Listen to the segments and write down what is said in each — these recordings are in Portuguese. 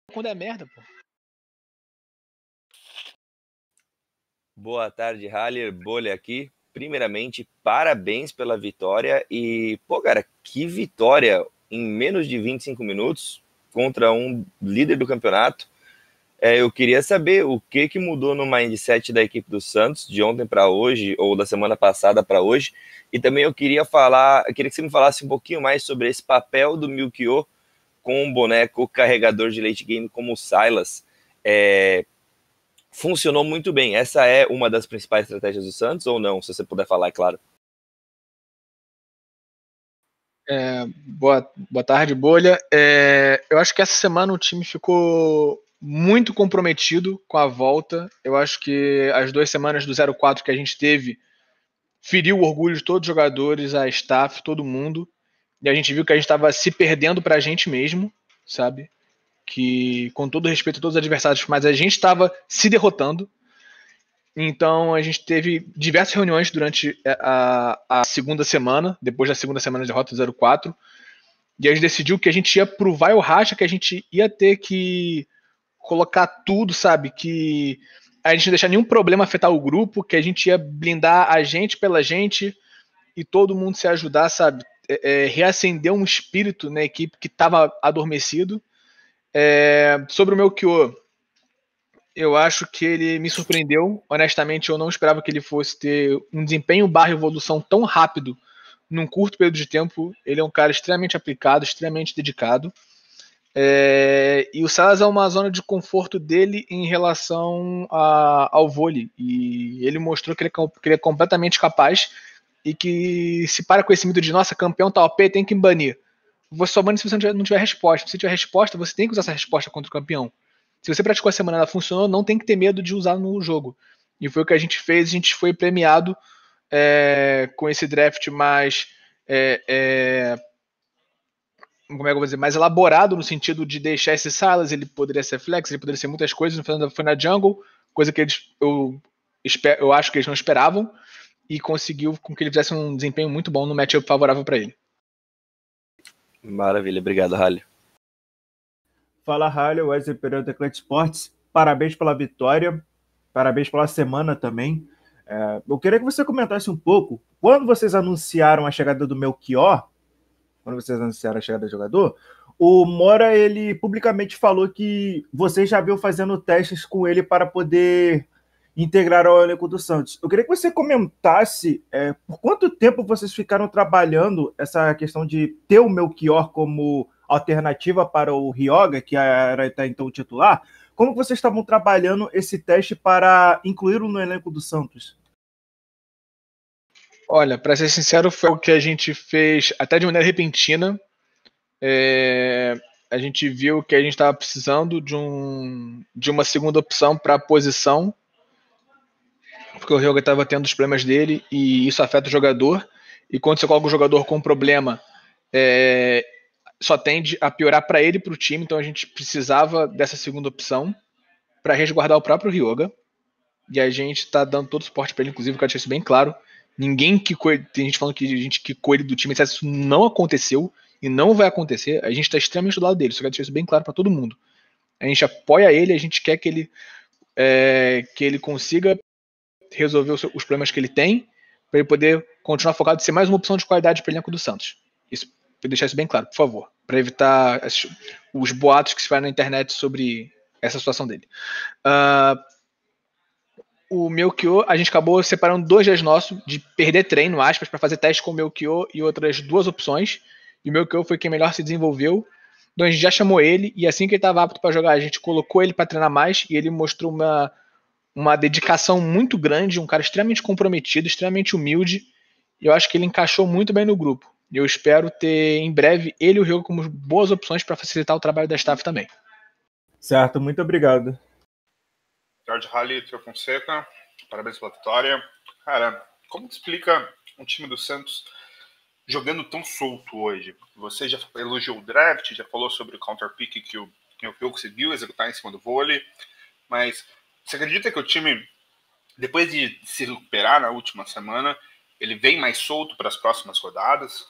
quando é merda, pô. Boa tarde, Haller, Bolha aqui. Primeiramente, parabéns pela vitória e, pô, cara, que vitória em menos de 25 minutos contra um líder do campeonato. Eu queria saber o que mudou no mindset da equipe do Santos de ontem para hoje ou da semana passada para hoje. E também eu queria que você me falasse um pouquinho mais sobre esse papel do Melchior com um boneco carregador de late game como o Silas. Funcionou muito bem. Essa é uma das principais estratégias do Santos ou não? Se você puder falar, é claro. Boa tarde, Bolha. Eu acho que essa semana o time ficou muito comprometido com a volta. Eu acho que as 2 semanas do 0-4 que a gente teve feriu o orgulho de todos os jogadores, a staff, todo mundo. E a gente viu que a gente estava se perdendo pra gente mesmo, sabe? Que, com todo respeito a todos os adversários, mas a gente estava se derrotando. Então a gente teve diversas reuniões durante a segunda semana, depois da segunda semana de derrota 0-4, e a gente decidiu que a gente ia provar o racha, que a gente ia ter que colocar tudo, sabe? Que a gente não ia deixar nenhum problema afetar o grupo, que a gente ia blindar a gente pela gente e todo mundo se ajudar, sabe? Reacender um espírito na equipe que estava adormecido. Sobre o Melchior, eu acho que ele me surpreendeu. Honestamente, eu não esperava que ele fosse ter um desempenho barra evolução tão rápido num curto período de tempo. Ele é um cara extremamente aplicado, extremamente dedicado. E o Salas é uma zona de conforto dele em relação ao vôlei. E ele mostrou que ele é completamente capaz e que se para com esse mito de nossa, campeão tá OP, tem que banir. Você só bane se você não tiver resposta. Se tiver resposta, você tem que usar essa resposta contra o campeão. Se você praticou a semana e ela funcionou, não tem que ter medo de usar no jogo. E foi o que a gente fez, a gente foi premiado com esse draft mais. Como é que eu vou dizer? Mais elaborado no sentido de deixar esse Silas, ele poderia ser flex, ele poderia ser muitas coisas, no final foi na jungle, coisa que eu acho que eles não esperavam, e conseguiu com que ele fizesse um desempenho muito bom no matchup favorável para ele. Maravilha, obrigado, Haller. Fala, Haller, Wesley Pereira da Eclat Sports. Parabéns pela vitória, parabéns pela semana também. Eu queria que você comentasse um pouco, quando vocês anunciaram a chegada do Melchior, quando vocês anunciaram a chegada do jogador, o Mora, ele publicamente falou que vocês já viram fazendo testes com ele para poder integrar ao elenco do Santos. Eu queria que você comentasse por quanto tempo vocês ficaram trabalhando essa questão de ter o Melchior como alternativa para o Ryoga, que era até então o titular. Como vocês estavam trabalhando esse teste para incluí-lo no elenco do Santos? Olha, para ser sincero, foi o que a gente fez até de maneira repentina. A gente viu que a gente estava precisando de uma segunda opção para a posição, porque o Ryoga estava tendo os problemas dele e isso afeta o jogador. E quando você coloca o jogador com problema, só tende a piorar para ele e para o time. Então a gente precisava dessa segunda opção para resguardar o próprio Ryoga. E a gente está dando todo o suporte para ele, inclusive, eu quero deixar isso bem claro. Ninguém quicou ele, tem gente falando que a gente quicou ele do time, mas isso não aconteceu e não vai acontecer. A gente está extremamente do lado dele, só quero deixar isso bem claro para todo mundo. A gente apoia ele, a gente quer que ele consiga resolver os problemas que ele tem, para ele poder continuar focado e ser mais uma opção de qualidade para o elenco do Santos. Isso, para deixar isso bem claro, por favor, para evitar os boatos que se faz na internet sobre essa situação dele. O Melchior, a gente acabou separando 2 dias nossos de perder treino, aspas, para fazer teste com o Melchior e outras 2 opções. E o Melchior foi quem melhor se desenvolveu. Então a gente já chamou ele e assim que ele estava apto para jogar, a gente colocou ele para treinar mais e ele mostrou uma dedicação muito grande, um cara extremamente comprometido, extremamente humilde. E eu acho que ele encaixou muito bem no grupo. E eu espero ter em breve ele e o Ryoga como boas opções para facilitar o trabalho da staff também. Certo, muito obrigado. Jorge Haller, Tio Fonseca, parabéns pela vitória. Cara, como que explica um time do Santos jogando tão solto hoje? Você já elogiou o draft, já falou sobre o counter pick que o Melchior conseguiu executar em cima do vôlei, mas você acredita que o time, depois de se recuperar na última semana, ele vem mais solto para as próximas rodadas?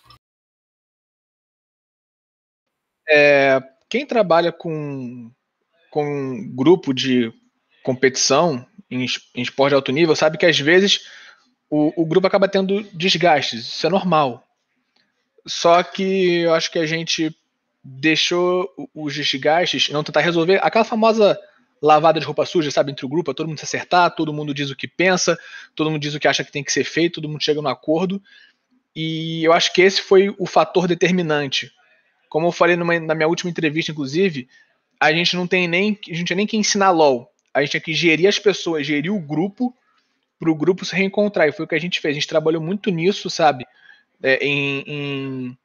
Quem trabalha com com um grupo de competição em esporte de alto nível sabe que às vezes o grupo acaba tendo desgastes, isso é normal. Só que eu acho que a gente deixou os desgastes, não tentar resolver aquela famosa lavada de roupa suja, sabe, entre o grupo, todo mundo se acertar, todo mundo diz o que pensa, todo mundo diz o que acha que tem que ser feito, todo mundo chega no acordo. E eu acho que esse foi o fator determinante. Como eu falei na minha última entrevista, inclusive, a gente não tinha nem que ensinar LOL. A gente tinha que gerir as pessoas, gerir o grupo, para o grupo se reencontrar. E foi o que a gente fez. A gente trabalhou muito nisso, sabe? Em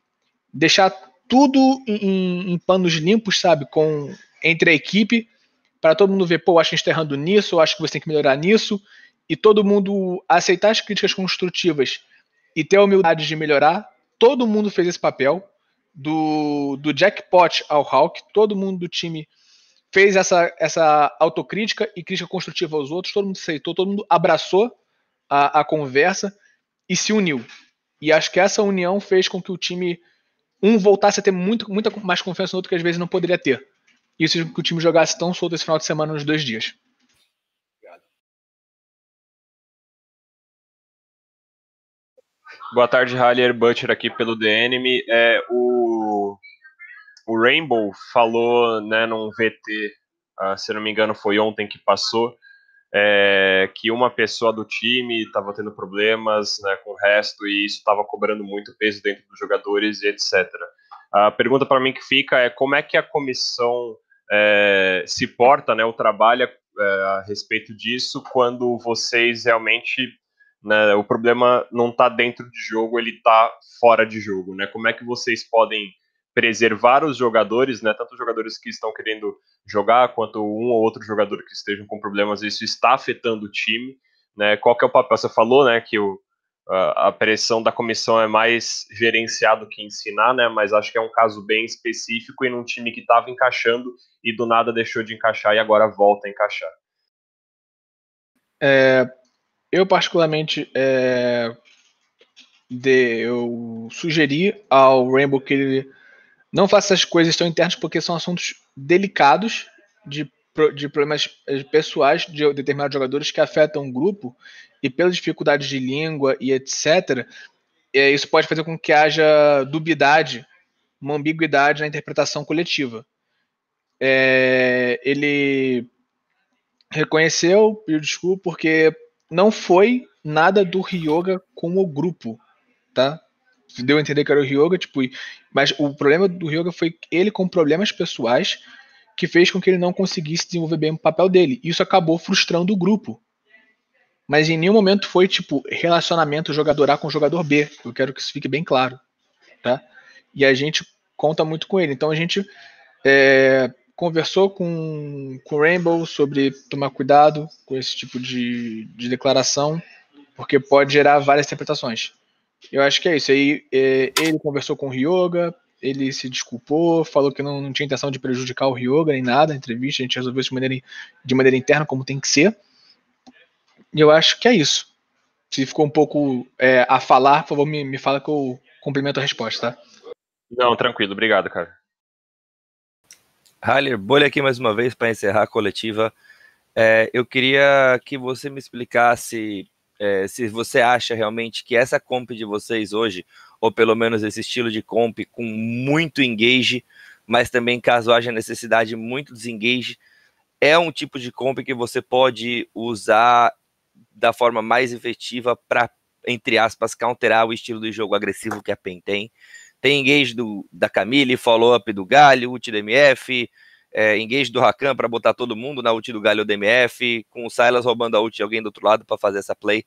deixar tudo em panos limpos, sabe? Entre a equipe, para todo mundo ver, pô, acho que a gente está errando nisso, eu acho que você tem que melhorar nisso. E todo mundo aceitar as críticas construtivas e ter a humildade de melhorar. Todo mundo fez esse papel. Do Jackpot ao Hawk, todo mundo do time fez essa autocrítica e crítica construtiva aos outros, todo mundo aceitou, todo mundo abraçou a conversa e se uniu. E acho que essa união fez com que o time voltasse a ter muita mais confiança no outro que às vezes não poderia ter. Isso fez com que o time jogasse tão solto esse final de semana nos 2 dias. Boa tarde, Haller, Butcher aqui pelo DNM. O Rainbow falou, né, num VT, se não me engano foi ontem que passou, que uma pessoa do time estava tendo problemas, né, com o resto e isso estava cobrando muito peso dentro dos jogadores e etc. A pergunta para mim que fica é como é que a comissão se porta, né, ou trabalha a respeito disso quando vocês realmente, né, o problema não está dentro de jogo, ele está fora de jogo, né? Como é que vocês podem preservar os jogadores, né, tanto os jogadores que estão querendo jogar, quanto um ou outro jogador que estejam com problemas, isso está afetando o time, né, qual que é o papel? Você falou, né, que a pressão da comissão é mais gerenciar do que ensinar, né, mas acho que é um caso bem específico e num time que estava encaixando e do nada deixou de encaixar e agora volta a encaixar. Eu particularmente eu sugeri ao Rainbow que ele não faça essas coisas tão internas porque são assuntos delicados de problemas pessoais de determinados jogadores que afetam o grupo e pelas dificuldades de língua e etc. Isso pode fazer com que haja dubiedade, uma ambiguidade na interpretação coletiva. Ele reconheceu, pediu desculpa porque não foi nada do Ryoga com o grupo, tá? Deu a entender que era o Ryoga, mas o problema do Ryoga foi ele com problemas pessoais que fez com que ele não conseguisse desenvolver bem o papel dele. Isso acabou frustrando o grupo. Mas em nenhum momento foi relacionamento jogador A com jogador B. Eu quero que isso fique bem claro, tá? E a gente conta muito com ele. Então a gente conversou com o Rainbow sobre tomar cuidado com esse tipo de declaração, porque pode gerar várias interpretações. Eu acho que é isso. Aí ele conversou com o Ryoga, ele se desculpou, falou que não tinha intenção de prejudicar o Ryoga nem nada na entrevista, a gente resolveu isso de maneira interna, como tem que ser. E eu acho que é isso. Se ficou um pouco a falar, por favor, me fala que eu complemento a resposta, tá? Não, tranquilo, obrigado, cara. Haller, bolha aqui mais uma vez para encerrar a coletiva. Eu queria que você me explicasse se você acha realmente que essa comp de vocês hoje, ou pelo menos esse estilo de comp com muito engage, mas também caso haja necessidade muito desengage, é um tipo de comp que você pode usar da forma mais efetiva para, entre aspas, counterar o estilo de jogo agressivo que a PEN tem. Tem engage da Camille, follow-up do Galho, ult do MF, engage do Rakan para botar todo mundo na ult do Galho ou do MF, com o Sylas roubando a ult de alguém do outro lado para fazer essa play.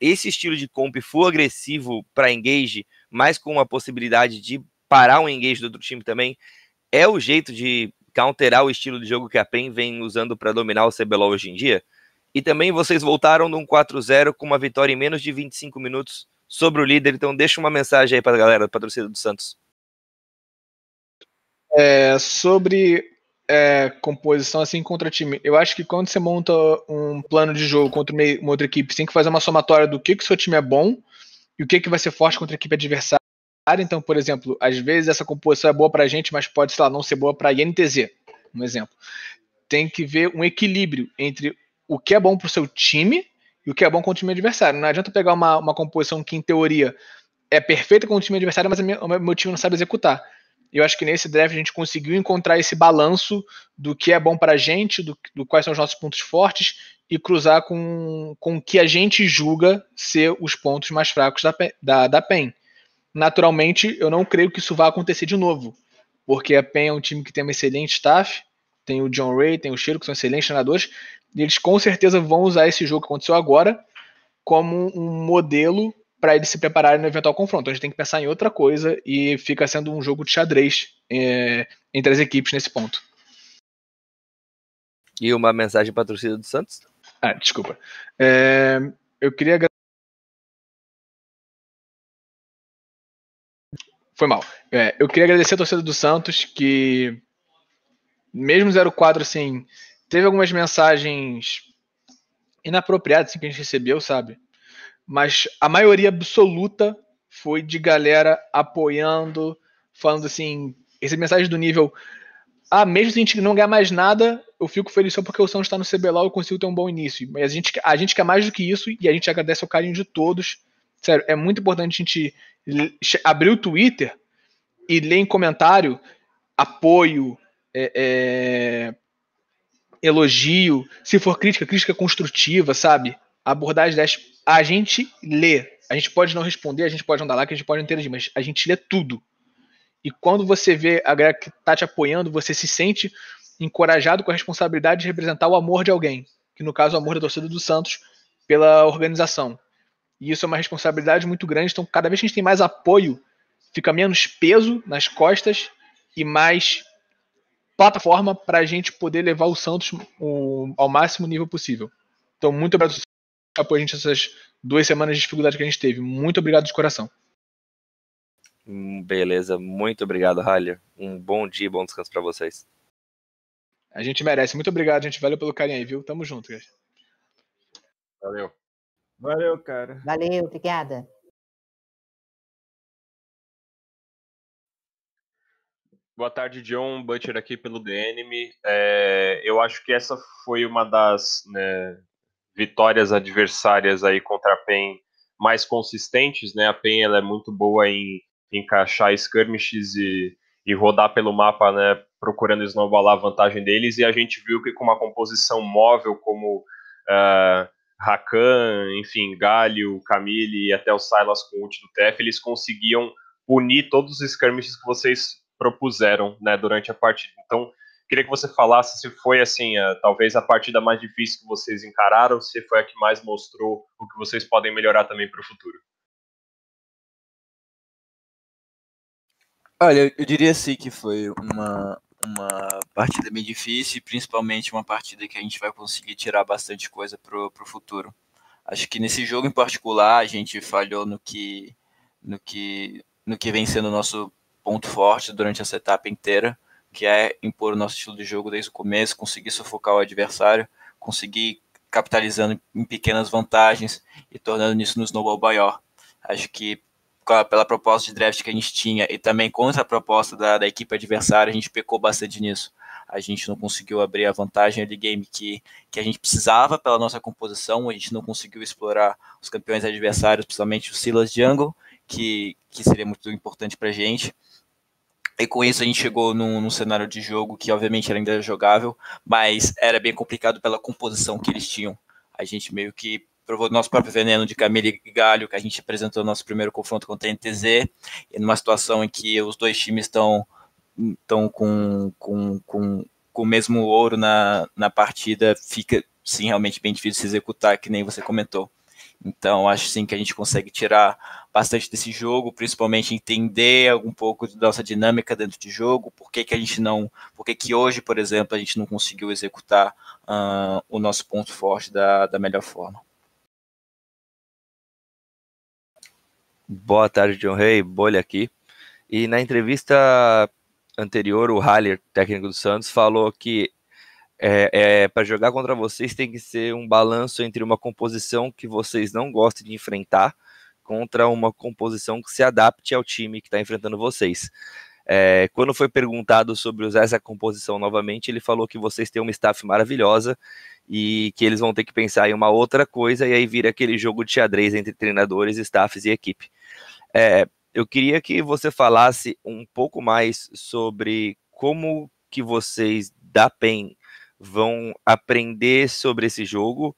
Esse estilo de comp full agressivo para engage, mas com uma possibilidade de parar um engage do outro time também, é o jeito de counterar o estilo de jogo que a PEN vem usando para dominar o CBLOL hoje em dia. E também vocês voltaram num 4-0 com uma vitória em menos de 25 minutos sobre o líder, então deixa uma mensagem aí para a galera, para a torcida do Santos. Sobre composição assim contra time, eu acho que quando você monta um plano de jogo contra uma outra equipe, você tem que fazer uma somatória do que o seu time é bom e o que vai ser forte contra a equipe adversária. Então, por exemplo, às vezes essa composição é boa pra gente, mas pode, sei lá, não ser boa pra INTZ, um exemplo. tem que ver um equilíbrio entre o que é bom para o seu time e o que é bom com o time adversário. Não adianta pegar uma composição que, em teoria, é perfeita com o time adversário, mas o meu time não sabe executar. Eu acho que nesse draft a gente conseguiu encontrar esse balanço do que é bom para a gente, do quais são os nossos pontos fortes, e cruzar com o que a gente julga ser os pontos mais fracos da PEN. Naturalmente, eu não creio que isso vá acontecer de novo, porque a PEN é um time que tem um excelente staff, tem o John Ray, tem o Cheiro, que são excelentes treinadores, e eles com certeza vão usar esse jogo que aconteceu agora como um modelo para eles se prepararem no eventual confronto. Então a gente tem que pensar em outra coisa e fica sendo um jogo de xadrez entre as equipes nesse ponto. E uma mensagem para a torcida do Santos? Desculpa. Eu queria Foi mal. Eu queria agradecer a torcida do Santos, que mesmo 04, assim, teve algumas mensagens inapropriadas assim, que a gente recebeu, sabe? Mas a maioria absoluta foi de galera apoiando, falando assim, essa mensagem do nível, mesmo se a gente não ganhar mais nada, eu fico feliz só porque o Santos está no CBLOL e eu consigo ter um bom início. Mas a gente quer mais do que isso e a gente agradece o carinho de todos. Sério, é muito importante a gente abrir o Twitter e ler em comentário apoio, elogio, se for crítica construtiva, sabe? A abordagem dessa, a gente lê. A gente pode não responder, a gente pode não dar like, a gente pode não interagir, mas a gente lê tudo. E quando você vê a galera que tá te apoiando, você se sente encorajado com a responsabilidade de representar o amor de alguém, que no caso é o amor da torcida do Santos pela organização. E isso é uma responsabilidade muito grande, então cada vez que a gente tem mais apoio, fica menos peso nas costas e mais plataforma para a gente poder levar o Santos ao máximo nível possível. Então, muito obrigado por apoiar a gente essas 2 semanas de dificuldade que a gente teve. Muito obrigado de coração. Beleza, muito obrigado, Haller. Um bom dia e bom descanso para vocês. A gente merece. Muito obrigado, gente. Valeu pelo carinho aí, viu? Tamo junto, guys. Valeu. Valeu, cara. Valeu, obrigada. Boa tarde, John. Butcher aqui pelo DNM. Eu acho que essa foi uma das vitórias adversárias aí contra a PEN mais consistentes, né? A PEN ela é muito boa em encaixar skirmishes e rodar pelo mapa, né? Procurando snowballar a vantagem deles, e a gente viu que com uma composição móvel como Rakan, enfim, Galio, Camille e até o Sylas com o ult do TF, eles conseguiam unir todos os skirmishes que vocês propuseram, né, durante a partida. Então, queria que você falasse se foi, assim, talvez a partida mais difícil que vocês encararam, se foi a que mais mostrou o que vocês podem melhorar também para o futuro. Olha, eu diria sim que foi uma partida bem difícil, principalmente uma partida que a gente vai conseguir tirar bastante coisa pro futuro. Acho que nesse jogo em particular a gente falhou no que vem sendo o nosso ponto forte durante essa etapa inteira, que é impor o nosso estilo de jogo desde o começo, conseguir sufocar o adversário, conseguir capitalizando em pequenas vantagens e tornando isso no snowball maior. Acho que pela proposta de draft que a gente tinha e também contra a proposta da equipe adversária, a gente pecou bastante nisso. A gente não conseguiu abrir a vantagem de game que a gente precisava pela nossa composição, a gente não conseguiu explorar os campeões adversários, principalmente o Sylas Jungle, que seria muito importante pra gente. E com isso a gente chegou num cenário de jogo que obviamente era ainda jogável, mas era bem complicado pela composição que eles tinham. A gente meio que provou nosso próprio veneno de Camille e Galio, que a gente apresentou no nosso primeiro confronto contra a NTZ, e numa situação em que os dois times estão com o mesmo ouro na partida, fica sim realmente bem difícil se executar, que nem você comentou. Então, acho sim que a gente consegue tirar bastante desse jogo, principalmente entender um pouco da nossa dinâmica dentro de jogo, por que hoje, por exemplo, a gente não conseguiu executar o nosso ponto forte da melhor forma. Boa tarde, John Ray, Bolha aqui. E na entrevista anterior, o Haller, técnico do Santos, falou que para jogar contra vocês tem que ser um balanço entre uma composição que vocês não gostem de enfrentar contra uma composição que se adapte ao time que está enfrentando vocês. Quando foi perguntado sobre usar essa composição novamente, ele falou que vocês têm uma staff maravilhosa e que eles vão ter que pensar em uma outra coisa, e aí vira aquele jogo de xadrez entre treinadores, staffs e equipe. Eu queria que você falasse um pouco mais sobre como que vocês da PEN vão aprender sobre esse jogo,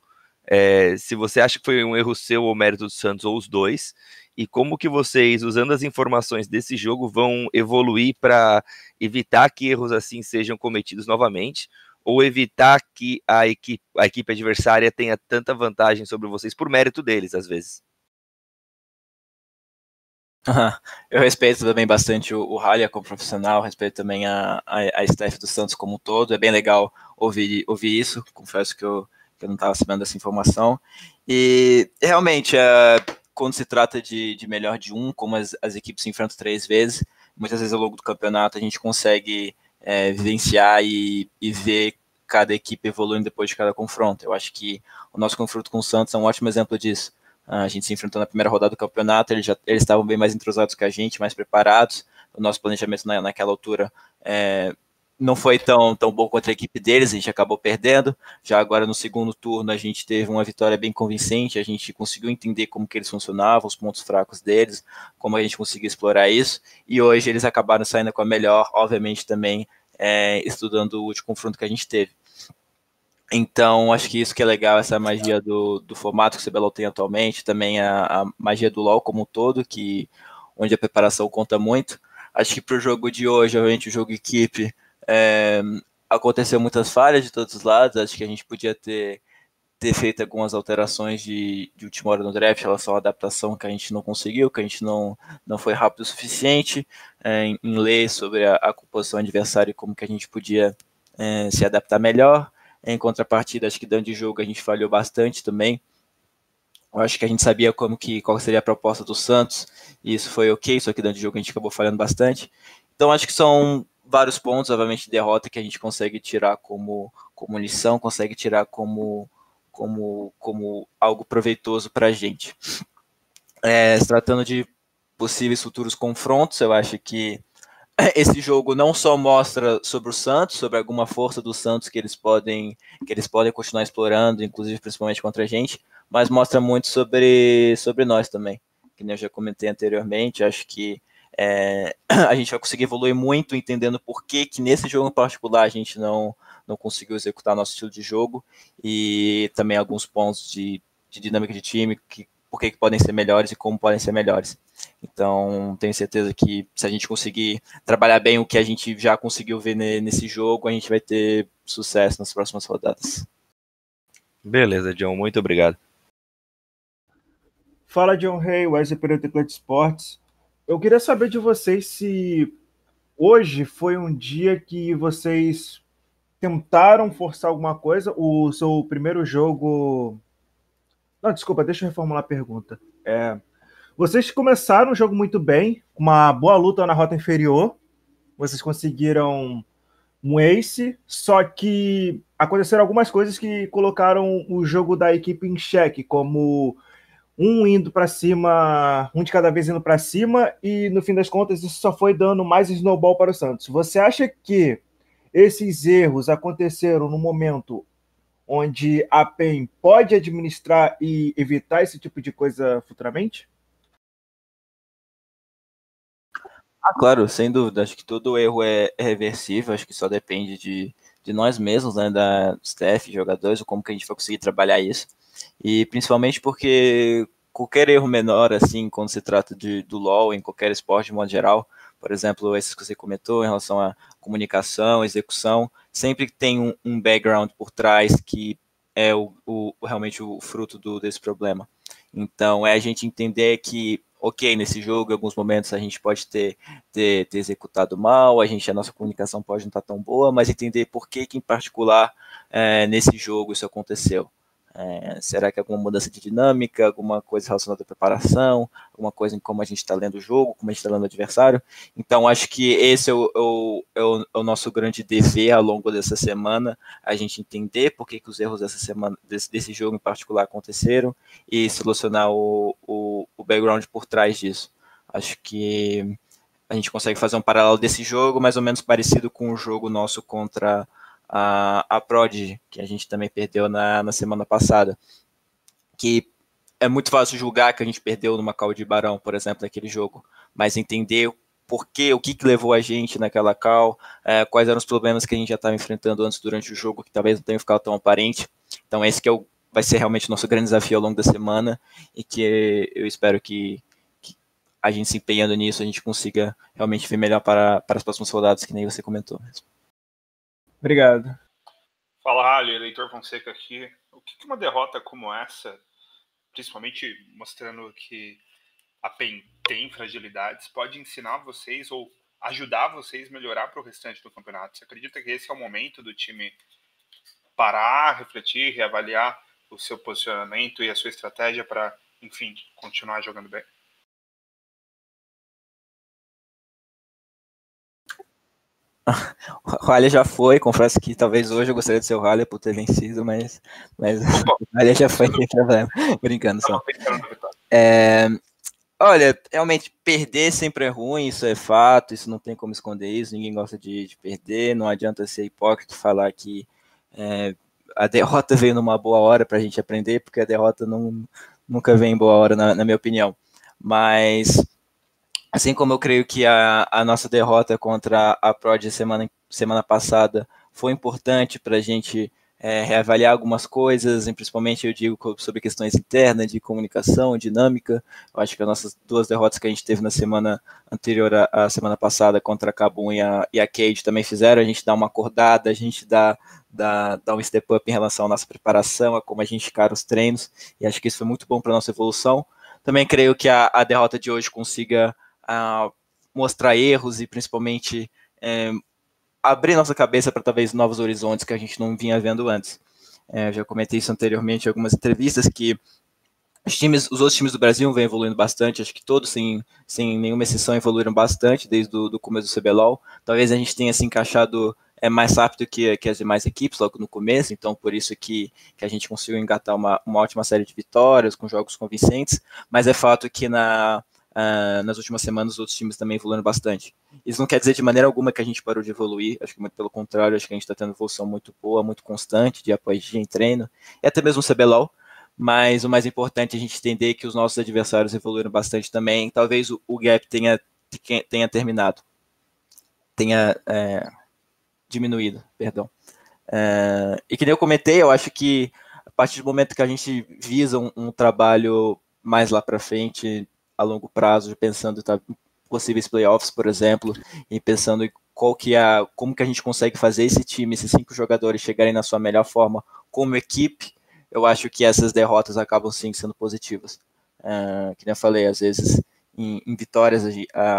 se você acha que foi um erro seu ou mérito do Santos, ou os dois, e como que vocês, usando as informações desse jogo, vão evoluir para evitar que erros assim sejam cometidos novamente, ou evitar que a equipe adversária tenha tanta vantagem sobre vocês por mérito deles, às vezes. Eu respeito também bastante o Halia como profissional, respeito também a staff do Santos como um todo. É bem legal ouvir isso, confesso que eu não estava sabendo dessa informação. E realmente, quando se trata de melhor de um, como as equipes se enfrentam 3 vezes, muitas vezes ao longo do campeonato a gente consegue vivenciar e ver cada equipe evoluindo depois de cada confronto. Eu acho que o nosso confronto com o Santos é um ótimo exemplo disso. A gente se enfrentou na primeira rodada do campeonato, eles estavam bem mais entrosados que a gente, mais preparados. O nosso planejamento naquela altura não foi tão bom contra a equipe deles, a gente acabou perdendo. Já agora no segundo turno a gente teve uma vitória bem convincente, a gente conseguiu entender como que eles funcionavam, os pontos fracos deles, como a gente conseguiu explorar isso, e hoje eles acabaram saindo com a melhor, obviamente também estudando o último confronto que a gente teve. Então, acho que isso que é legal, essa magia do formato que o CBLOL tem atualmente, também a magia do LoL como um todo, onde a preparação conta muito. Acho que para o jogo de hoje, obviamente, o jogo equipe, aconteceu muitas falhas de todos os lados, acho que a gente podia ter feito algumas alterações de última hora no draft em relação à adaptação que a gente não conseguiu, que a gente não foi rápido o suficiente em ler sobre a composição adversária e como que a gente podia se adaptar melhor. Em contrapartida, acho que dentro de jogo a gente falhou bastante também. Eu acho que a gente sabia qual seria a proposta do Santos, e isso foi ok, só que dentro de jogo a gente acabou falhando bastante. Então acho que são vários pontos, obviamente, derrota que a gente consegue tirar como lição, consegue tirar como algo proveitoso para a gente. Se tratando de possíveis futuros confrontos, eu acho que esse jogo não só mostra sobre o Santos, sobre alguma força do Santos que eles podem continuar explorando, inclusive principalmente contra a gente, mas mostra muito sobre nós também, que nem eu já comentei anteriormente. Acho que a gente vai conseguir evoluir muito entendendo por que nesse jogo em particular a gente não conseguiu executar nosso estilo de jogo, e também alguns pontos de dinâmica de time, por que podem ser melhores e como podem ser melhores. Então, tenho certeza que se a gente conseguir trabalhar bem o que a gente já conseguiu ver nesse jogo, a gente vai ter sucesso nas próximas rodadas. Beleza, John, muito obrigado. Fala, John Rey, Wesley Pereira do Clutch Sports. Eu queria saber de vocês se hoje foi um dia que vocês tentaram forçar alguma coisa. O seu primeiro jogo... Não, desculpa, deixa eu reformular a pergunta. Vocês começaram o jogo muito bem, com uma boa luta na rota inferior. Vocês conseguiram um ace, só que aconteceram algumas coisas que colocaram o jogo da equipe em xeque, como um indo para cima, um de cada vez indo para cima, e no fim das contas isso só foi dando mais snowball para o Santos. Você acha que esses erros aconteceram no momento onde a PEN pode administrar e evitar esse tipo de coisa futuramente? Claro, sem dúvida. Acho que todo erro é reversível, acho que só depende de nós mesmos, né, da staff, jogadores, ou como que a gente vai conseguir trabalhar isso. E principalmente porque qualquer erro menor, assim, quando se trata do LoL, em qualquer esporte de modo geral, por exemplo, esses que você comentou em relação à comunicação, execução, sempre tem um background por trás que é realmente o fruto desse problema. Então, a gente entender que, ok, nesse jogo, em alguns momentos a gente pode ter executado mal, a nossa comunicação pode não estar tão boa, mas entender por que em particular nesse jogo isso aconteceu. Será que é alguma mudança de dinâmica, alguma coisa relacionada à preparação, alguma coisa em como a gente está lendo o jogo, como a gente está lendo o adversário? Então, acho que esse é o nosso grande dever ao longo dessa semana, a gente entender por que os erros dessa semana, desse jogo em particular aconteceram, e solucionar o background por trás disso. Acho que a gente consegue fazer um paralelo desse jogo, mais ou menos parecido com o jogo nosso contra a Prodigy, que a gente também perdeu na semana passada. Que é muito fácil julgar que a gente perdeu numa call de Barão, por exemplo, naquele jogo, mas entender por quê, o que levou a gente naquela call, quais eram os problemas que a gente já estava enfrentando antes durante o jogo, que talvez não tenham ficado tão aparente. Então esse que vai ser realmente o nosso grande desafio ao longo da semana, e que eu espero que a gente se empenhando nisso, a gente consiga realmente ver melhor para as próximas rodadas, que nem você comentou mesmo. Obrigado. Fala, Rally, Eleitor Fonseca aqui. O que uma derrota como essa, principalmente mostrando que a PEN tem fragilidades, pode ensinar vocês ou ajudar vocês a melhorar para o restante do campeonato? Você acredita que esse é o momento do time parar, refletir, reavaliar o seu posicionamento e a sua estratégia para, enfim, continuar jogando bem? O Haller já foi, confesso que talvez hoje eu gostaria de ser o Haller por ter vencido, mas o Haller já foi, sem problema. Brincando só. Olha, realmente, perder sempre é ruim, isso é fato, isso não tem como esconder isso, ninguém gosta de perder, não adianta ser hipócrita e falar que a derrota veio numa boa hora para a gente aprender, porque a derrota nunca vem em boa hora, na minha opinião. Mas assim como eu creio que a nossa derrota contra a Prod semana passada foi importante para a gente reavaliar algumas coisas, e principalmente eu digo sobre questões internas, de comunicação, dinâmica. Eu acho que as nossas duas derrotas que a gente teve na semana anterior à semana passada contra a Kabum e a Cade também fizeram a gente dar uma acordada, a gente dar um step up em relação à nossa preparação, a como a gente encara os treinos, e acho que isso foi muito bom para a nossa evolução. Também creio que a derrota de hoje consiga mostrar erros e principalmente abrir nossa cabeça para talvez novos horizontes que a gente não vinha vendo antes. Eu já comentei isso anteriormente em algumas entrevistas, que os outros times do Brasil vêm evoluindo bastante, acho que todos, sem nenhuma exceção, evoluíram bastante desde o começo do CBLOL. Talvez a gente tenha se encaixado mais rápido que as demais equipes logo no começo, então por isso que a gente conseguiu engatar uma ótima série de vitórias, com jogos convincentes, mas é fato que nas últimas semanas os outros times também evoluíram bastante. Isso não quer dizer de maneira alguma que a gente parou de evoluir, acho que muito pelo contrário, acho que a gente está tendo evolução muito boa, muito constante, dia após dia em treino, e até mesmo o CBLOL, mas o mais importante é a gente entender que os nossos adversários evoluíram bastante também, talvez o gap tenha terminado, tenha diminuído, perdão. E que nem eu comentei, eu acho que a partir do momento que a gente visa um trabalho mais lá para frente, a longo prazo, pensando em possíveis playoffs, por exemplo, e pensando em como que a gente consegue fazer esse time, esses 5 jogadores chegarem na sua melhor forma como equipe, eu acho que essas derrotas acabam sim sendo positivas. Que nem eu falei, às vezes em vitórias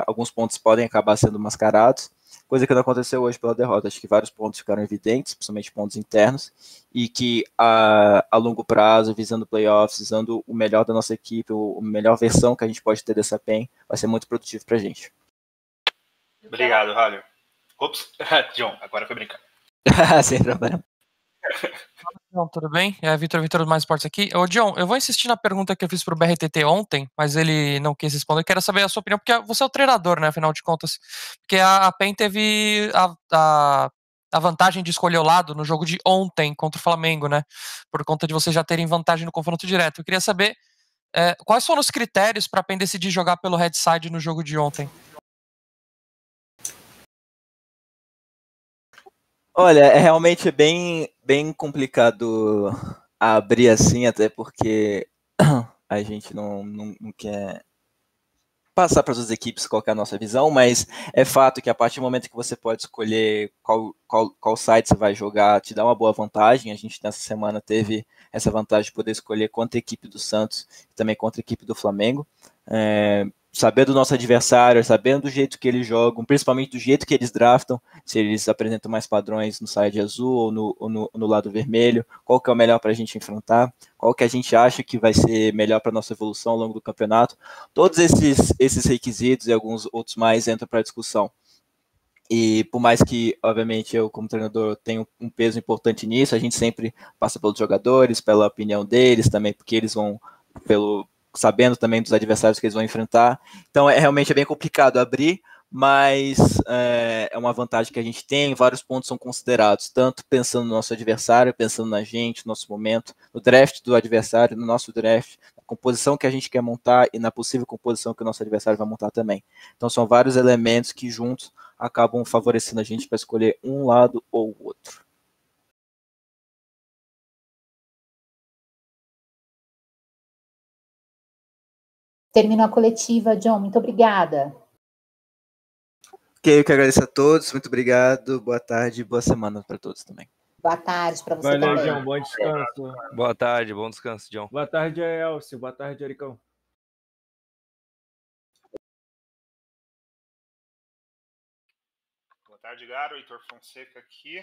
alguns pontos podem acabar sendo mascarados, coisa que não aconteceu hoje pela derrota. Acho que vários pontos ficaram evidentes, principalmente pontos internos, e que a longo prazo, visando playoffs, visando o melhor da nossa equipe, a melhor versão que a gente pode ter dessa PEN, vai ser muito produtivo pra gente. Obrigado, Ralho. Ops, John, agora foi brincar. Sem problema. Não, tudo bem? Vitor do Mais Esportes aqui. Ô, John, eu vou insistir na pergunta que eu fiz pro BRTT ontem, mas ele não quis responder. Eu quero saber a sua opinião, porque você é o treinador, né, afinal de contas. Porque a PEN teve a vantagem de escolher o lado no jogo de ontem contra o Flamengo, né? Por conta de vocês já terem vantagem no confronto direto. Eu queria saber quais foram os critérios para a PEN decidir jogar pelo headside no jogo de ontem. Olha, é realmente bem complicado abrir assim, até porque a gente não quer passar para as outras equipes qual que é a nossa visão, mas é fato que a partir do momento que você pode escolher qual site você vai jogar, te dá uma boa vantagem. A gente nessa semana teve essa vantagem de poder escolher contra a equipe do Santos e também contra a equipe do Flamengo. Sabendo do nosso adversário, sabendo do jeito que eles jogam, principalmente do jeito que eles draftam, se eles apresentam mais padrões no side azul ou no lado vermelho, qual que é o melhor para a gente enfrentar, qual que a gente acha que vai ser melhor para a nossa evolução ao longo do campeonato. Todos esses requisitos e alguns outros mais entram para a discussão. E por mais que, obviamente, eu como treinador tenho um peso importante nisso, a gente sempre passa pelos jogadores, pela opinião deles, também porque eles vão sabendo também dos adversários que eles vão enfrentar. Então realmente é bem complicado abrir, mas é uma vantagem que a gente tem, vários pontos são considerados, tanto pensando no nosso adversário, pensando na gente, no nosso momento, no draft do adversário, no nosso draft, na composição que a gente quer montar e na possível composição que o nosso adversário vai montar também. Então são vários elementos que juntos acabam favorecendo a gente para escolher um lado ou o outro. Terminou a coletiva, John. Muito obrigada. Ok, eu quero agradecer a todos. Muito obrigado. Boa tarde e boa semana para todos também. Boa tarde para você Valeu, também. John. Bom descanso. Boa tarde, bom descanso, John. Boa tarde, Elcio. Boa tarde, Ericão. Boa tarde, Garo. Heitor Fonseca aqui.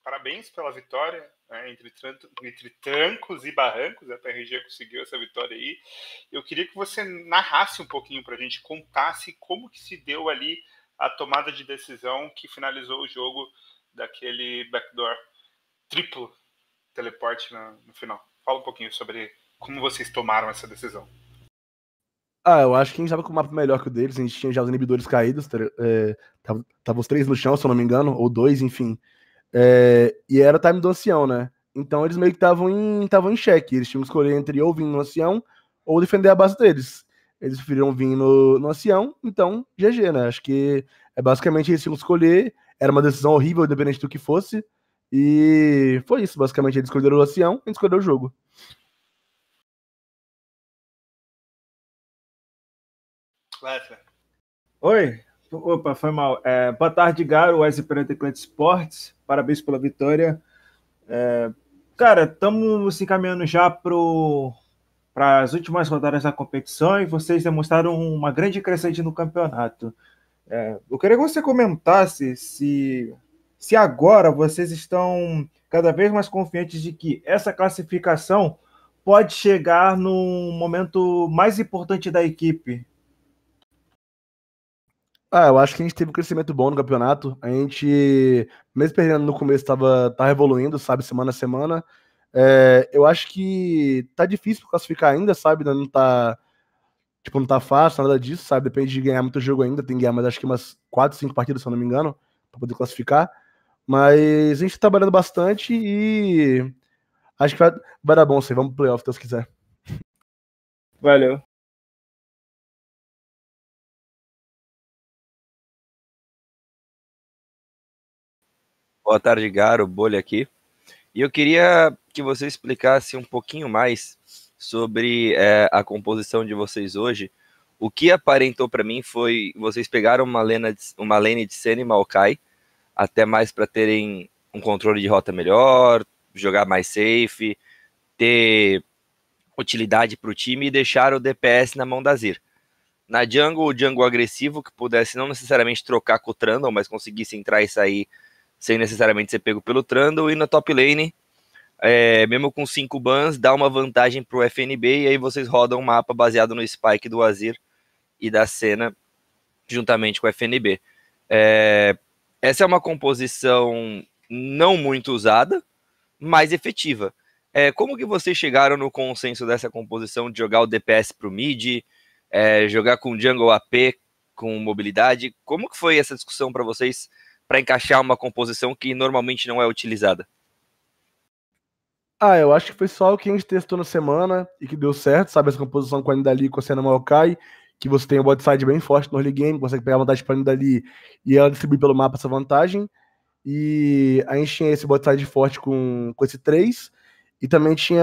Parabéns pela vitória, né, entre trancos e barrancos. A PRG conseguiu essa vitória aí. Eu queria que você narrasse um pouquinho para a gente, contasse como que se deu ali a tomada de decisão que finalizou o jogo daquele backdoor triplo teleporte no final. Fala um pouquinho sobre como vocês tomaram essa decisão. Eu acho que a gente tava com o mapa melhor que o deles, a gente tinha já os inibidores caídos, tava os 3 no chão, se eu não me engano, ou 2, enfim. E era o time do ancião, né? Então eles meio que estavam em xeque, eles tinham que escolher entre ou vir no ancião ou defender a base deles. Eles preferiram vir no ancião, então GG, né? Acho que basicamente eles tinham que escolher, era uma decisão horrível, independente do que fosse, e foi isso, basicamente eles escolheram o ancião, a gente escolheu o jogo. Oi. Opa, foi mal. Boa tarde, Garo, Wesley Pereira, Teclante Esportes. Parabéns pela vitória. Cara, estamos se encaminhando já para as últimas rodadas da competição e vocês demonstraram uma grande crescente no campeonato. Eu queria que você comentasse se agora vocês estão cada vez mais confiantes de que essa classificação pode chegar no momento mais importante da equipe. Eu acho que a gente teve um crescimento bom no campeonato. A gente, mesmo perdendo no começo, tá evoluindo, sabe, semana a semana. Eu acho que tá difícil classificar ainda, sabe? Não tá, não tá fácil, nada disso, sabe? Depende de ganhar muito jogo ainda. Tem que ganhar, mas acho que umas 4, 5 partidas, se eu não me engano, pra poder classificar. Mas a gente tá trabalhando bastante e acho que vai dar bom, sim. Vamos pro playoff, se Deus quiser. Valeu. Boa tarde, Garo, Bolha aqui. E eu queria que você explicasse um pouquinho mais sobre a composição de vocês hoje. O que aparentou para mim foi vocês pegaram uma lane de Senna e Maokai, até mais para terem um controle de rota melhor, jogar mais safe, ter utilidade para o time e deixar o DPS na mão da Azir. Na jungle, o jungle agressivo, que pudesse não necessariamente trocar com o Trundle, mas conseguisse entrar e sair sem necessariamente ser pego pelo Trundle, e na top lane, mesmo com 5 bans, dá uma vantagem pro FNB, e aí vocês rodam um mapa baseado no Spike do Azir e da Senna, juntamente com o FNB. Essa é uma composição não muito usada, mas efetiva. Como que vocês chegaram no consenso dessa composição de jogar o DPS pro mid, jogar com jungle AP, com mobilidade? Como que foi essa discussão para vocês para encaixar uma composição que normalmente não é utilizada? Eu acho que foi só o que a gente testou na semana e que deu certo, sabe? Essa composição com a Nidalee, com a Senna Maokai, que você tem o bot side bem forte no early game, consegue pegar vantagem para a Nidalee e ela distribuir pelo mapa essa vantagem. E a gente tinha esse bot side forte com esse 3, e também tinha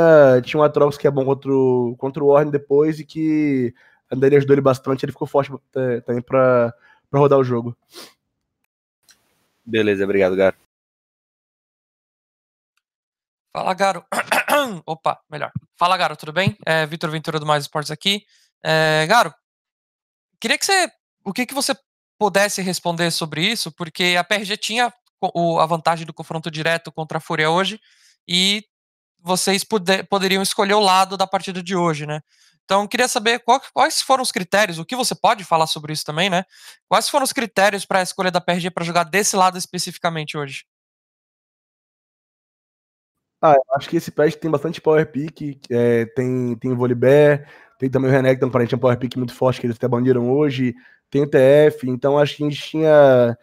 um Atrox que é bom contra o Warren depois, e que a Nidalee ajudou ele bastante, ele ficou forte também para rodar o jogo. Beleza, obrigado, Garo. Fala, Garo. Opa, melhor. Fala, Garo, tudo bem? Vitor Ventura do Mais Esportes aqui. Garo, queria que o que você pudesse responder sobre isso, porque a PRG tinha a vantagem do confronto direto contra a Fúria hoje, e vocês poderiam escolher o lado da partida de hoje, né? Então, queria saber quais foram os critérios, o que você pode falar sobre isso também, né? Quais foram os critérios para a escolha da PRG para jogar desse lado especificamente hoje? Eu acho que esse patch tem bastante power pick, tem o Volibear, tem também o Renekton, que parece um power pick muito forte, que eles até baniram hoje, tem o TF, então acho que a gente tinha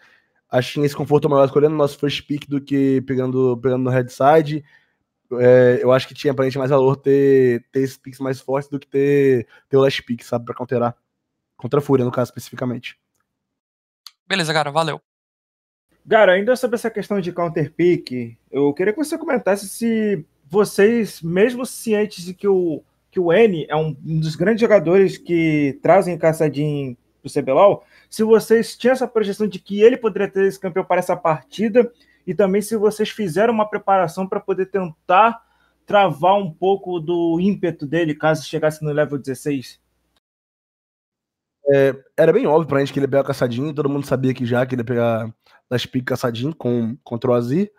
esse conforto maior escolhendo o nosso first pick do que pegando no headside. Eu acho que tinha pra gente mais valor ter esses picks mais fortes do que ter o last pick, sabe, pra counterar. Contra a Fúria, no caso, especificamente. Beleza, cara, valeu. Cara, ainda sobre essa questão de counter pick, eu queria que você comentasse se vocês, mesmo cientes de que o N é um dos grandes jogadores que trazem Caçadinho pro CBLOL, se vocês tinham essa projeção de que ele poderia ter esse campeão para essa partida, e também se vocês fizeram uma preparação para poder tentar travar um pouco do ímpeto dele caso chegasse no level 16. Era bem óbvio pra gente que ele ia pegar o Caçadinho, todo mundo sabia que ele ia pegar Last Pick Caçadinho contra o Azir,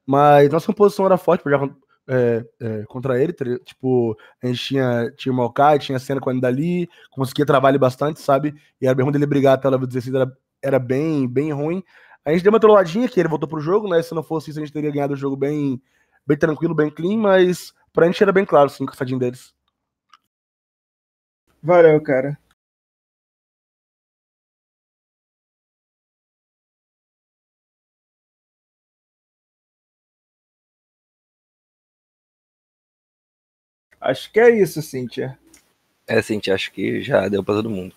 mas nossa composição era forte pra jogar contra ele, tipo, a gente tinha o Maokai, tinha a cena com a Nidalee, conseguia trabalhar ele bastante, sabe, e era bem ruim dele brigar até o level 16, era bem, bem ruim. A gente deu uma trolladinha que ele voltou pro jogo, né, se não fosse isso a gente teria ganhado o jogo bem, bem tranquilo, bem clean, mas pra gente era bem claro, sim, o Caçadinho deles. Valeu, cara. Acho que é isso, Cíntia. Cíntia, acho que já deu pra todo mundo.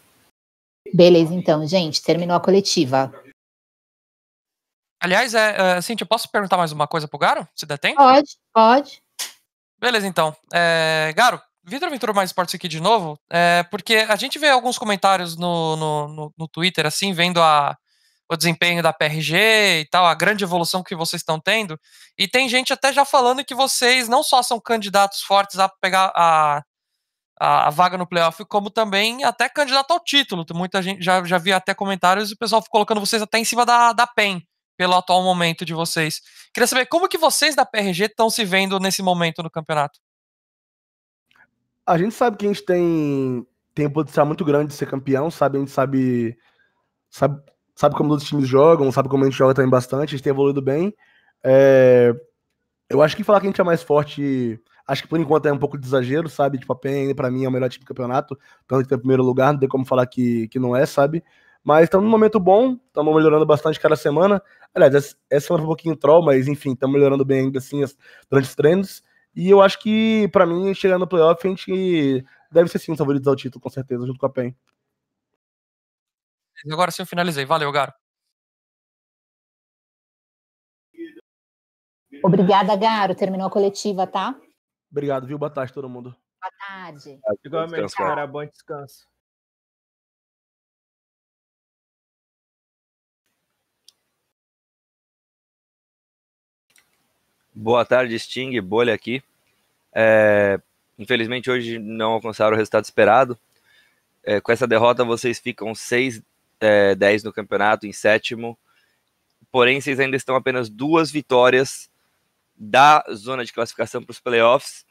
Beleza, então, gente, terminou a coletiva. Aliás, Cíntia, eu posso perguntar mais uma coisa pro Garo? Se der tempo? Pode. Beleza, então. Garo, Vitor Ventura Mais Esportes aqui de novo, porque a gente vê alguns comentários no Twitter, assim, vendo o desempenho da PRG e tal, a grande evolução que vocês estão tendo, e tem gente até já falando que vocês não só são candidatos fortes a pegar a vaga no playoff, como também até candidato ao título. Muita gente já vi até comentários e o pessoal colocando vocês até em cima da PEN, pelo atual momento de vocês. Queria saber como que vocês da PRG estão se vendo nesse momento no campeonato. A gente sabe que a gente tem um potencial muito grande de ser campeão, sabe? A gente sabe como os times jogam, sabe como a gente joga também bastante, a gente tem evoluído bem. Eu acho que falar que a gente é mais forte, acho que por enquanto é um pouco de exagero, sabe? Tipo, a PEN, pra mim, é o melhor time do campeonato, tanto que tem o primeiro lugar, não tem como falar que não é, sabe? Mas estamos num momento bom, estamos melhorando bastante cada semana. Aliás, essa semana foi um pouquinho troll, mas enfim, estamos melhorando bem ainda assim durante os treinos. E eu acho que, pra mim, chegando no playoff, a gente deve ser sim favorito ao título, com certeza, junto com a PEN. Agora sim eu finalizei. Valeu, Garo. Obrigada, Garo. Terminou a coletiva, tá? Obrigado, viu? Boa tarde, todo mundo. Boa tarde. Igualmente, cara. Bom descanso. Boa tarde, Sting, Bolha aqui. Infelizmente hoje não alcançaram o resultado esperado. Com essa derrota vocês ficam 6-10 no campeonato, em sétimo. Porém, vocês ainda estão apenas 2 vitórias da zona de classificação para os playoffs.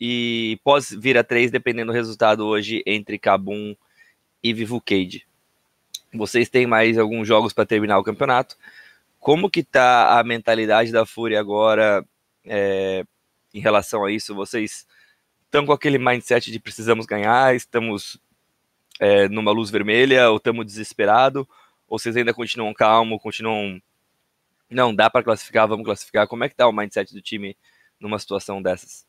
E pode vir a 3, dependendo do resultado hoje entre Kabum e Vivo Cage. Vocês têm mais alguns jogos para terminar o campeonato. Como que tá a mentalidade da Fúria agora em relação a isso? Vocês estão com aquele mindset de precisamos ganhar, estamos numa luz vermelha, ou estamos desesperados, ou vocês ainda continuam calmo, não, dá para classificar, vamos classificar? Como é que tá o mindset do time numa situação dessas?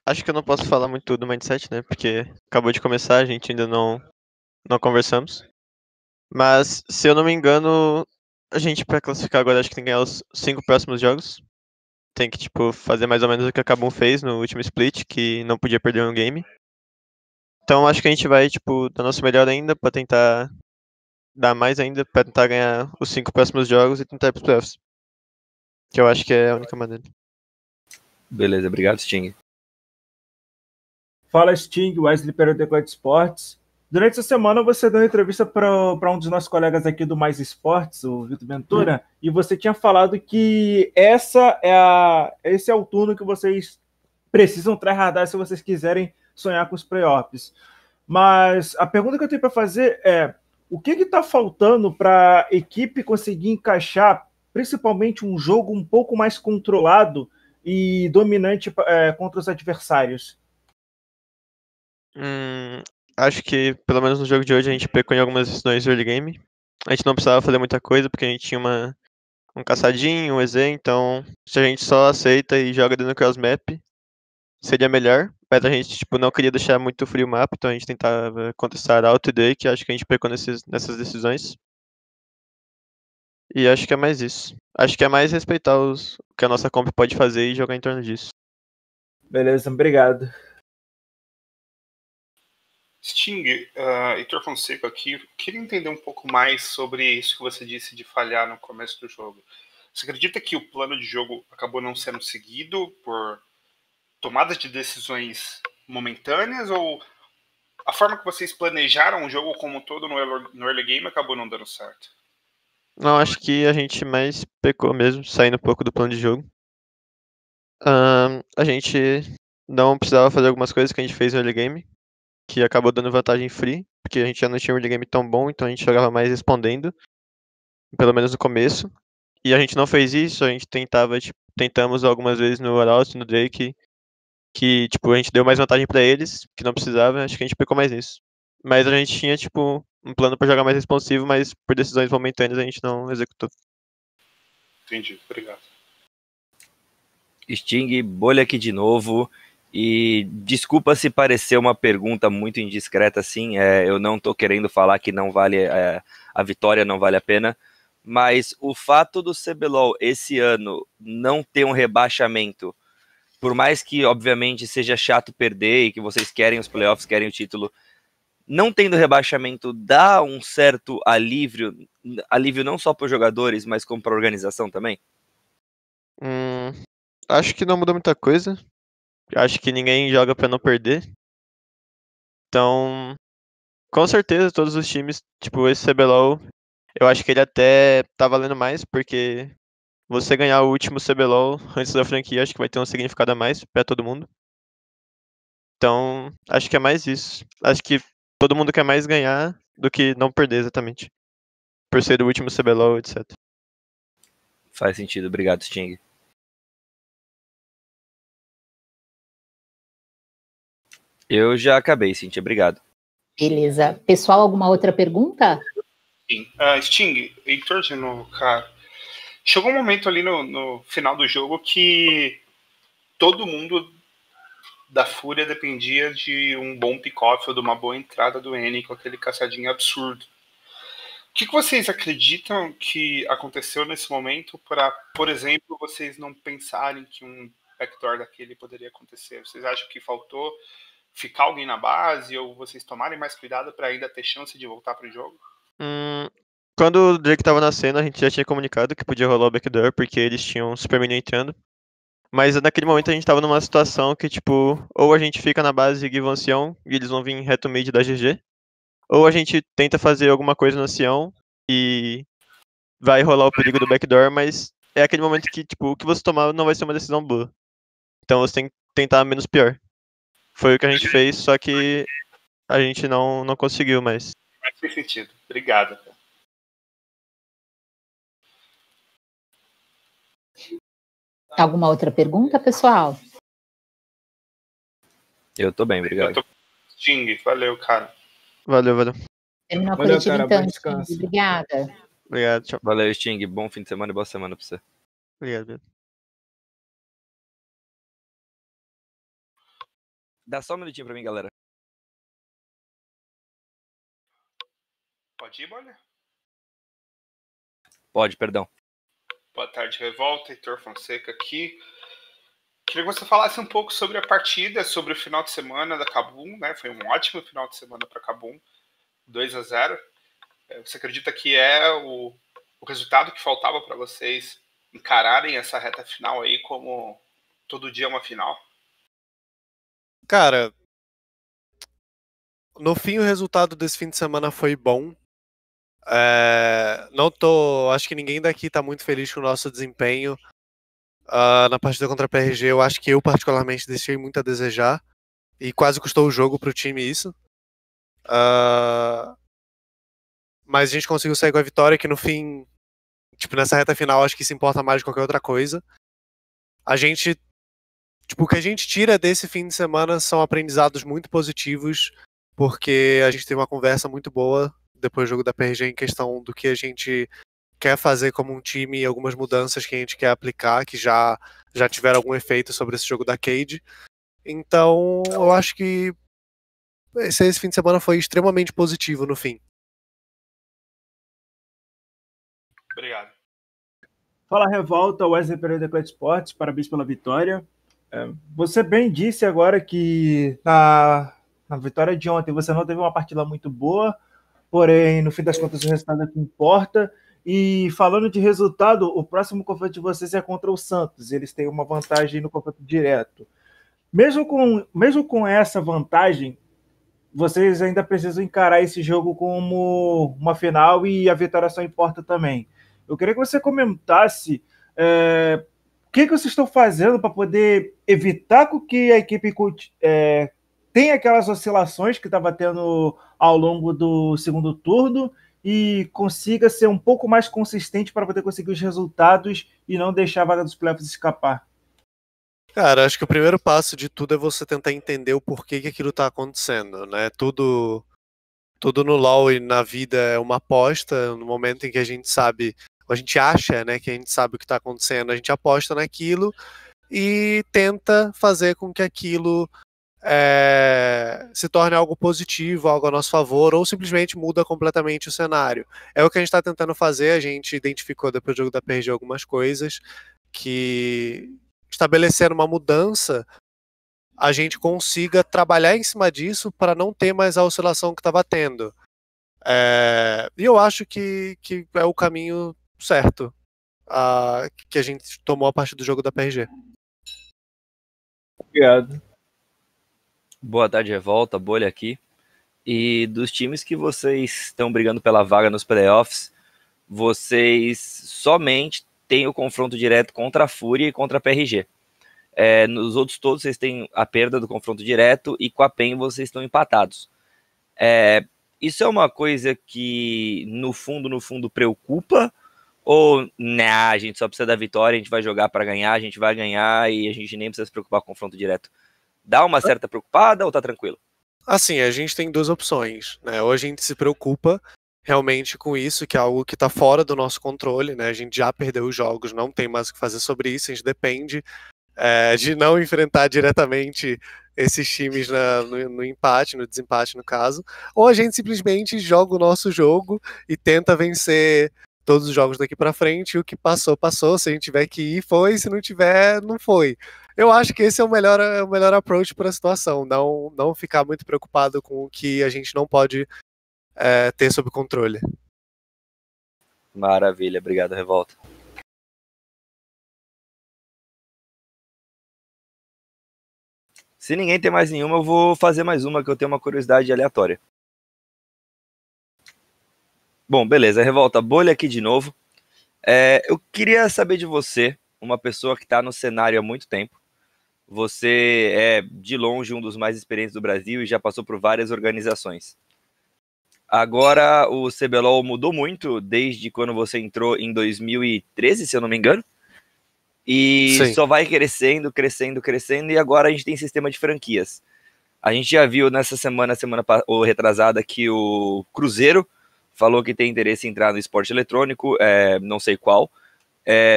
Acho que eu não posso falar muito do mindset, né, porque acabou de começar, a gente ainda não conversamos. Mas, se eu não me engano, a gente, pra classificar agora, acho que tem que ganhar os 5 próximos jogos. Tem que, tipo, fazer mais ou menos o que a Kabum fez no último split, que não podia perder um game. Então, acho que a gente vai, tipo, dar nosso melhor ainda pra tentar dar mais ainda, pra tentar ganhar os 5 próximos jogos e tentar ir pros playoffs. Que eu acho que é a única maneira. Beleza, obrigado, Sting. Fala, Sting, Wesley Pereira do Clutch Sports. Durante essa semana você deu uma entrevista para um dos nossos colegas aqui do Mais Esportes, o Vitor Ventura, e você tinha falado que esse é o turno que vocês precisam tryhardar se vocês quiserem sonhar com os playoffs. Mas a pergunta que eu tenho para fazer é: o que está faltando para a equipe conseguir encaixar principalmente um jogo um pouco mais controlado e dominante contra os adversários? acho que, pelo menos no jogo de hoje, a gente pecou em algumas decisões early game. A gente não precisava fazer muita coisa, porque a gente tinha um caçadinho, um EZ, então se a gente só aceita e joga dentro do cross map, seria melhor. Mas a gente, tipo, não queria deixar muito frio o mapa, então a gente tentava contestar alto e day, que acho que a gente pecou nessas decisões. E acho que é mais isso. Acho que é mais respeitar o que a nossa comp pode fazer e jogar em torno disso. Beleza, obrigado. Sting, Heitor Fonseca aqui, queria entender um pouco mais sobre isso que você disse de falhar no começo do jogo. Você acredita que o plano de jogo acabou não sendo seguido por tomadas de decisões momentâneas, ou a forma que vocês planejaram o jogo como um todo no early game acabou não dando certo? Não, acho que a gente mais pecou mesmo, saindo um pouco do plano de jogo. A gente não precisava fazer algumas coisas que a gente fez no early game, que acabou dando vantagem free, porque a gente já não tinha um early game tão bom, então a gente jogava mais respondendo, pelo menos no começo. E a gente não fez isso, a gente tentamos algumas vezes no Arauto, no Drake, que tipo, a gente deu mais vantagem pra eles, que não precisava, acho que a gente pecou mais nisso. Mas a gente tinha, tipo, um plano pra jogar mais responsivo, mas por decisões momentâneas a gente não executou. Entendi, obrigado. Sting, bolha aqui de novo. E desculpa se parecer uma pergunta muito indiscreta assim, eu não tô querendo falar que não vale a vitória, não vale a pena, mas o fato do CBLOL esse ano não ter um rebaixamento, por mais que obviamente seja chato perder e que vocês querem os playoffs, querem o título, não tendo rebaixamento dá um certo alívio não só para os jogadores, mas como para a organização também? Acho que não mudou muita coisa. Acho que ninguém joga pra não perder. Então, com certeza todos os times, tipo esse CBLOL, eu acho que ele até tá valendo mais, porque você ganhar o último CBLOL antes da franquia, acho que vai ter um significado a mais pra todo mundo. Então, acho que é mais isso. Acho que todo mundo quer mais ganhar do que não perder exatamente. Por ser o último CBLOL, etc. Faz sentido, obrigado, Sting. Eu já acabei, Cintia, obrigado. Beleza. Pessoal, alguma outra pergunta? Sim. Sting, Heitor de novo, cara. Chegou um momento ali no final do jogo que todo mundo da Fúria dependia de um bom pick-off ou de uma boa entrada do N com aquele caçadinho absurdo. O que vocês acreditam que aconteceu nesse momento para, por exemplo, vocês não pensarem que um backdoor daquele poderia acontecer? Vocês acham que faltou ficar alguém na base ou vocês tomarem mais cuidado para ainda ter chance de voltar para o jogo? Quando o Drake tava na cena, a gente já tinha comunicado que podia rolar o backdoor, porque eles tinham um Super Minion entrando. Mas naquele momento a gente tava numa situação que, tipo, ou a gente fica na base e give ancião e eles vão vir reto mid da GG, ou a gente tenta fazer alguma coisa no ancião e vai rolar o perigo do backdoor, mas é aquele momento que, tipo, o que você tomar não vai ser uma decisão boa. Então você tem que tentar menos pior. Foi o que a gente fez, só que a gente não conseguiu mais. Mas fez sentido. Obrigado. Alguma outra pergunta, pessoal? Eu tô bem, obrigado. Sting, valeu, cara. Valeu. Terminou a Valeu, coletiva cara, então, bom descanso. Sting. Obrigada. Obrigado, tchau. Valeu, Sting. Bom fim de semana e boa semana pra você. Obrigado. Dá só um minutinho pra mim, galera. Pode ir, Bolha? Pode, perdão. Boa tarde, Revolta. Heitor Fonseca aqui. Queria que você falasse um pouco sobre a partida, sobre o final de semana da Kabum, né? Foi um ótimo final de semana para Kabum, 2-0. Você acredita que é o resultado que faltava para vocês encararem essa reta final aí como todo dia uma final? Cara, no fim o resultado desse fim de semana foi bom. Acho que ninguém daqui tá muito feliz com o nosso desempenho. Na partida contra a PRG, eu acho que eu particularmente deixei muito a desejar e quase custou o jogo pro time isso. Mas a gente conseguiu sair com a vitória, que no fim, tipo, nessa reta final, acho que isso importa mais de qualquer outra coisa. O que a gente tira desse fim de semana são aprendizados muito positivos porque a gente teve uma conversa muito boa depois do jogo da PRG em questão do que a gente quer fazer como um time e algumas mudanças que a gente quer aplicar, que já tiveram algum efeito sobre esse jogo da Cade. Então, eu acho que esse fim de semana foi extremamente positivo no fim. Obrigado. Fala Revolta, Wesley Pereira da Clutch Sports, parabéns pela vitória. Você bem disse agora que na vitória de ontem você não teve uma partida muito boa, porém, no fim das contas, o resultado é que importa. E falando de resultado, o próximo confronto de vocês é contra o Santos. Eles têm uma vantagem no confronto direto. Mesmo com essa vantagem, vocês ainda precisam encarar esse jogo como uma final e a vitória só importa também. Eu queria que você comentasse o que vocês estão fazendo para poder evitar que a equipe tenha aquelas oscilações que estava tendo ao longo do segundo turno e consiga ser um pouco mais consistente para poder conseguir os resultados e não deixar a vaga dos playoffs escapar. Cara, acho que o primeiro passo de tudo é você tentar entender o porquê que aquilo tá acontecendo, né? Tudo no LoL e na vida é uma aposta. No momento em que a gente sabe, a gente acha, né, que a gente sabe o que tá acontecendo, a gente aposta naquilo e tenta fazer com que aquilo se torne algo positivo, algo a nosso favor, ou simplesmente muda completamente o cenário. É o que a gente está tentando fazer. A gente identificou depois do jogo da PRG algumas coisas que, estabelecendo uma mudança, a gente consiga trabalhar em cima disso para não ter mais a oscilação que estava tendo. E eu acho que é o caminho certo que a gente tomou a partir do jogo da PRG. Obrigado. Boa tarde, Revolta, Bolha aqui. E dos times que vocês estão brigando pela vaga nos playoffs, vocês somente têm o confronto direto contra a Fúria e contra a PRG. Nos outros todos vocês têm a perda do confronto direto e com a PEN vocês estão empatados. Isso é uma coisa que no fundo preocupa? Ou a gente só precisa da vitória, a gente vai jogar para ganhar, a gente vai ganhar e a gente nem precisa se preocupar com o confronto direto? Dá uma certa preocupada ou tá tranquilo? Assim, a gente tem duas opções, né? Ou a gente se preocupa realmente com isso, que é algo que está fora do nosso controle, né? A gente já perdeu os jogos, não tem mais o que fazer sobre isso, a gente depende de não enfrentar diretamente esses times no empate, no desempate no caso, ou a gente simplesmente joga o nosso jogo e tenta vencer todos os jogos daqui para frente, e o que passou, se a gente tiver que ir, foi, se não tiver, não foi. Eu acho que esse é o melhor approach para a situação, não ficar muito preocupado com o que a gente não pode ter sob controle. Maravilha, obrigado, Revolta. Se ninguém tem mais nenhuma, eu vou fazer mais uma, que eu tenho uma curiosidade aleatória. Bom, beleza, Revolta, Bolha aqui de novo. Eu queria saber de você, uma pessoa que está no cenário há muito tempo. Você é, de longe, um dos mais experientes do Brasil e já passou por várias organizações. Agora, o CBLOL mudou muito desde quando você entrou em 2013, se eu não me engano. E Sim. só vai crescendo, e agora a gente tem sistema de franquias. A gente já viu nessa semana ou retrasada, que o Cruzeiro falou que tem interesse em entrar no esporte eletrônico, não sei qual,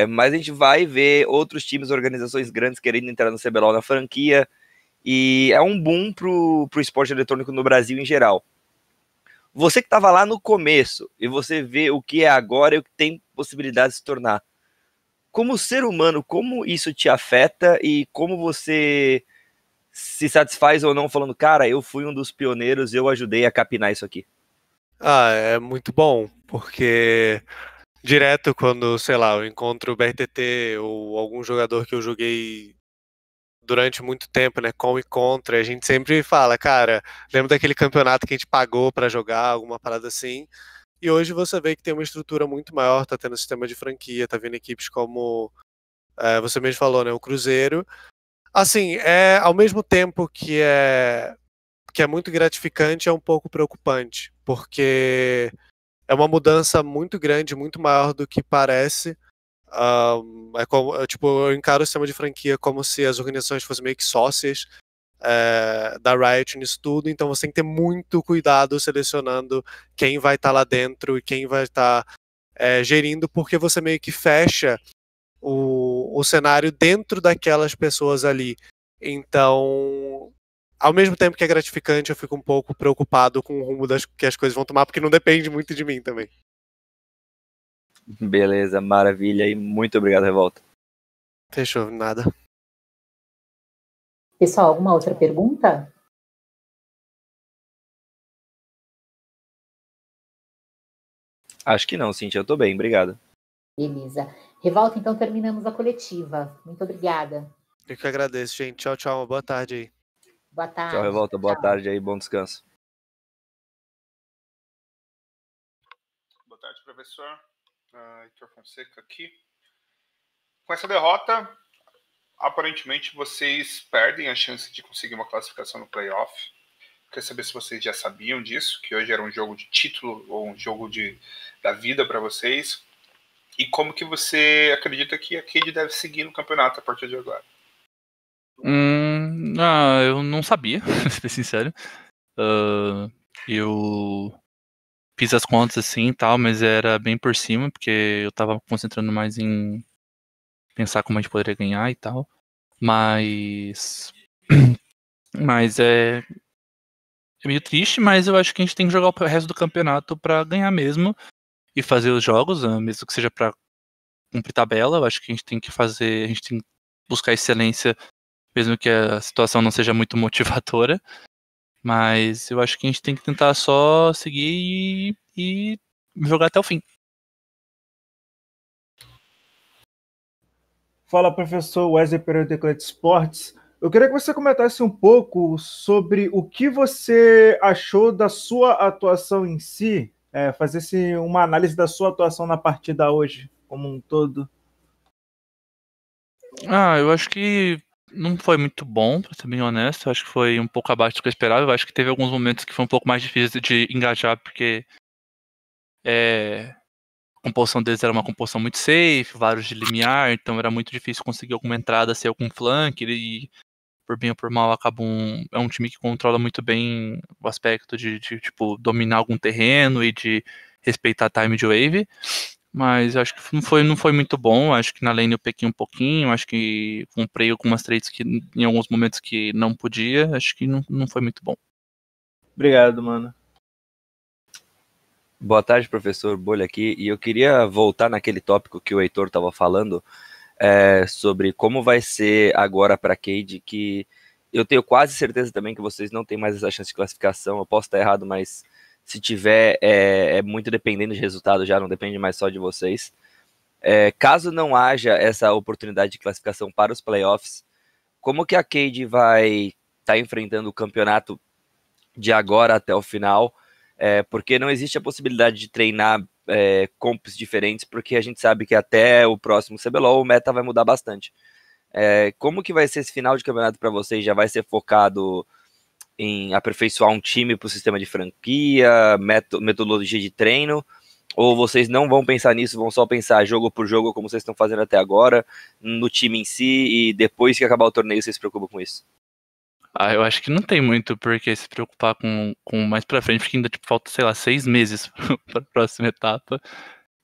mas a gente vai ver outros times, organizações grandes querendo entrar no CBLOL na franquia, e é um boom pro esporte eletrônico no Brasil em geral. Você que estava lá no começo, e você vê o que é agora e o que tem possibilidade de se tornar. Como ser humano, como isso te afeta e como você se satisfaz ou não falando, cara, eu fui um dos pioneiros, eu ajudei a capinar isso aqui? É muito bom, porque direto quando, sei lá, eu encontro o BRTT ou algum jogador que eu joguei durante muito tempo, né, com e contra, a gente sempre fala, cara, lembra daquele campeonato que a gente pagou pra jogar, alguma parada assim, e hoje você vê que tem uma estrutura muito maior, tá tendo sistema de franquia, tá vendo equipes como, você mesmo falou, né, o Cruzeiro. Assim, ao mesmo tempo que é muito gratificante, é um pouco preocupante, porque é uma mudança muito grande, muito maior do que parece. Tipo, eu encaro o sistema de franquia como se as organizações fossem meio que sócias. da Riot nisso tudo, então você tem que ter muito cuidado selecionando quem vai estar lá dentro e quem vai estar gerindo, porque você meio que fecha o cenário dentro daquelas pessoas ali. Então, ao mesmo tempo que é gratificante, eu fico um pouco preocupado com o rumo que as coisas vão tomar, porque não depende muito de mim também. Beleza, maravilha, e muito obrigado, Revolta. Fechou, nada. Pessoal, alguma outra pergunta? Acho que não, Cintia, eu tô bem, obrigado. Beleza. Revolta, então terminamos a coletiva. Muito obrigada. Eu que agradeço, gente. Tchau, tchau. Uma boa tarde aí. Boa tarde. Tchau, Revolta. Boa tarde aí, bom descanso. Boa tarde, professor. Heitor Fonseca aqui. Com essa derrota, aparentemente vocês perdem a chance de conseguir uma classificação no playoff. Queria saber se vocês já sabiam disso, que hoje era um jogo de título ou um jogo da vida para vocês. E como que você acredita que a Cade deve seguir no campeonato a partir de agora? Eu não sabia, pra ser sincero. Eu fiz as contas assim e tal, mas era bem por cima, porque eu tava concentrando mais em pensar como a gente poderia ganhar e tal. Mas é meio triste, mas eu acho que a gente tem que jogar o resto do campeonato pra ganhar mesmo e fazer os jogos, mesmo que seja pra cumprir tabela. Eu acho que a gente tem que buscar excelência, mesmo que a situação não seja muito motivadora. Mas eu acho que a gente tem que tentar só seguir e jogar até o fim. Fala, professor Wesley Pereira do Eclat Sports. Eu queria que você comentasse um pouco sobre o que você achou da sua atuação em si, fazer uma análise da sua atuação na partida hoje, como um todo. Eu acho que não foi muito bom, pra ser bem honesto. Eu acho que foi um pouco abaixo do que eu esperava. Eu acho que teve alguns momentos que foi um pouco mais difícil de engajar, porque a composição deles era uma composição muito safe, vários de limiar, então era muito difícil conseguir alguma entrada, ser algum flank, e por bem ou por mal é um time que controla muito bem o aspecto de tipo, dominar algum terreno e de respeitar time de wave. Mas acho que não foi muito bom. Acho que na lane eu pequei um pouquinho. Acho que comprei algumas trades que em alguns momentos que não podia. Acho que não foi muito bom. Obrigado, mano. Boa tarde, professor Bolha aqui. E eu queria voltar naquele tópico que o Heitor estava falando, sobre como vai ser agora para a Cade, que eu tenho quase certeza também que vocês não têm mais essa chance de classificação. Eu posso estar errado, mas se tiver, é muito dependendo de resultado já, não depende mais só de vocês. Caso não haja essa oportunidade de classificação para os playoffs, como que a Cade vai estar enfrentando o campeonato de agora até o final? Porque não existe a possibilidade de treinar comps diferentes, porque a gente sabe que até o próximo CBLOL o meta vai mudar bastante. Como que vai ser esse final de campeonato para vocês? Já vai ser focado em aperfeiçoar um time para o sistema de franquia, metodologia de treino, ou vocês não vão pensar nisso, vão só pensar jogo por jogo, como vocês estão fazendo até agora, no time em si, e depois que acabar o torneio vocês se preocupam com isso? Eu acho que não tem muito por que se preocupar com mais pra frente, porque ainda falta, sei lá, 6 meses para a próxima etapa.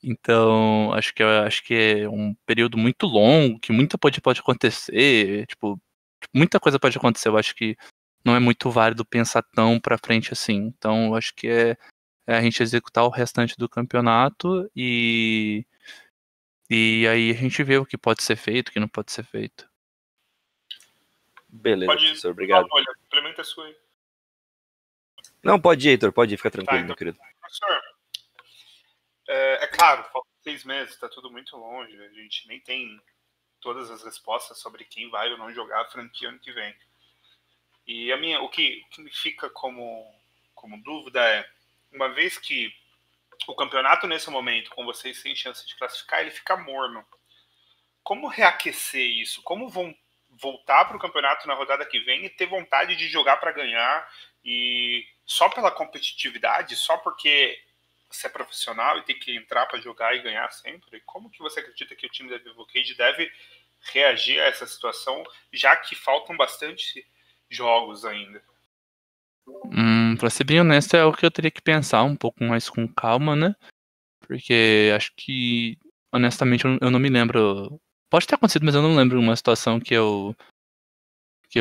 Então, acho que é um período muito longo, que muita pode acontecer, muita coisa pode acontecer. Eu acho que não é muito válido pensar tão pra frente assim. Então, eu acho que é a gente executar o restante do campeonato e aí a gente vê o que pode ser feito, o que não pode ser feito. Beleza, professor, obrigado. Olha, complementa a sua aí. Não, pode ir, Heitor, pode ir, fica tranquilo, então, meu querido. Professor, claro, faltam 6 meses, está tudo muito longe, a gente nem tem todas as respostas sobre quem vai ou não jogar a franquia ano que vem. E o que me fica como dúvida é, uma vez que o campeonato nesse momento, com vocês sem chance de classificar, ele fica morno. Como reaquecer isso? Como voltar para o campeonato na rodada que vem e ter vontade de jogar para ganhar, e só pela competitividade, só porque você é profissional e tem que entrar para jogar e ganhar sempre? Como que você acredita que o time da Vivo Cage deve reagir a essa situação, já que faltam bastante jogos ainda? Pra ser bem honesto, é o que eu teria que pensar um pouco mais com calma, né? Porque acho que, honestamente, eu não me lembro. Pode ter acontecido, mas eu não lembro uma situação que eu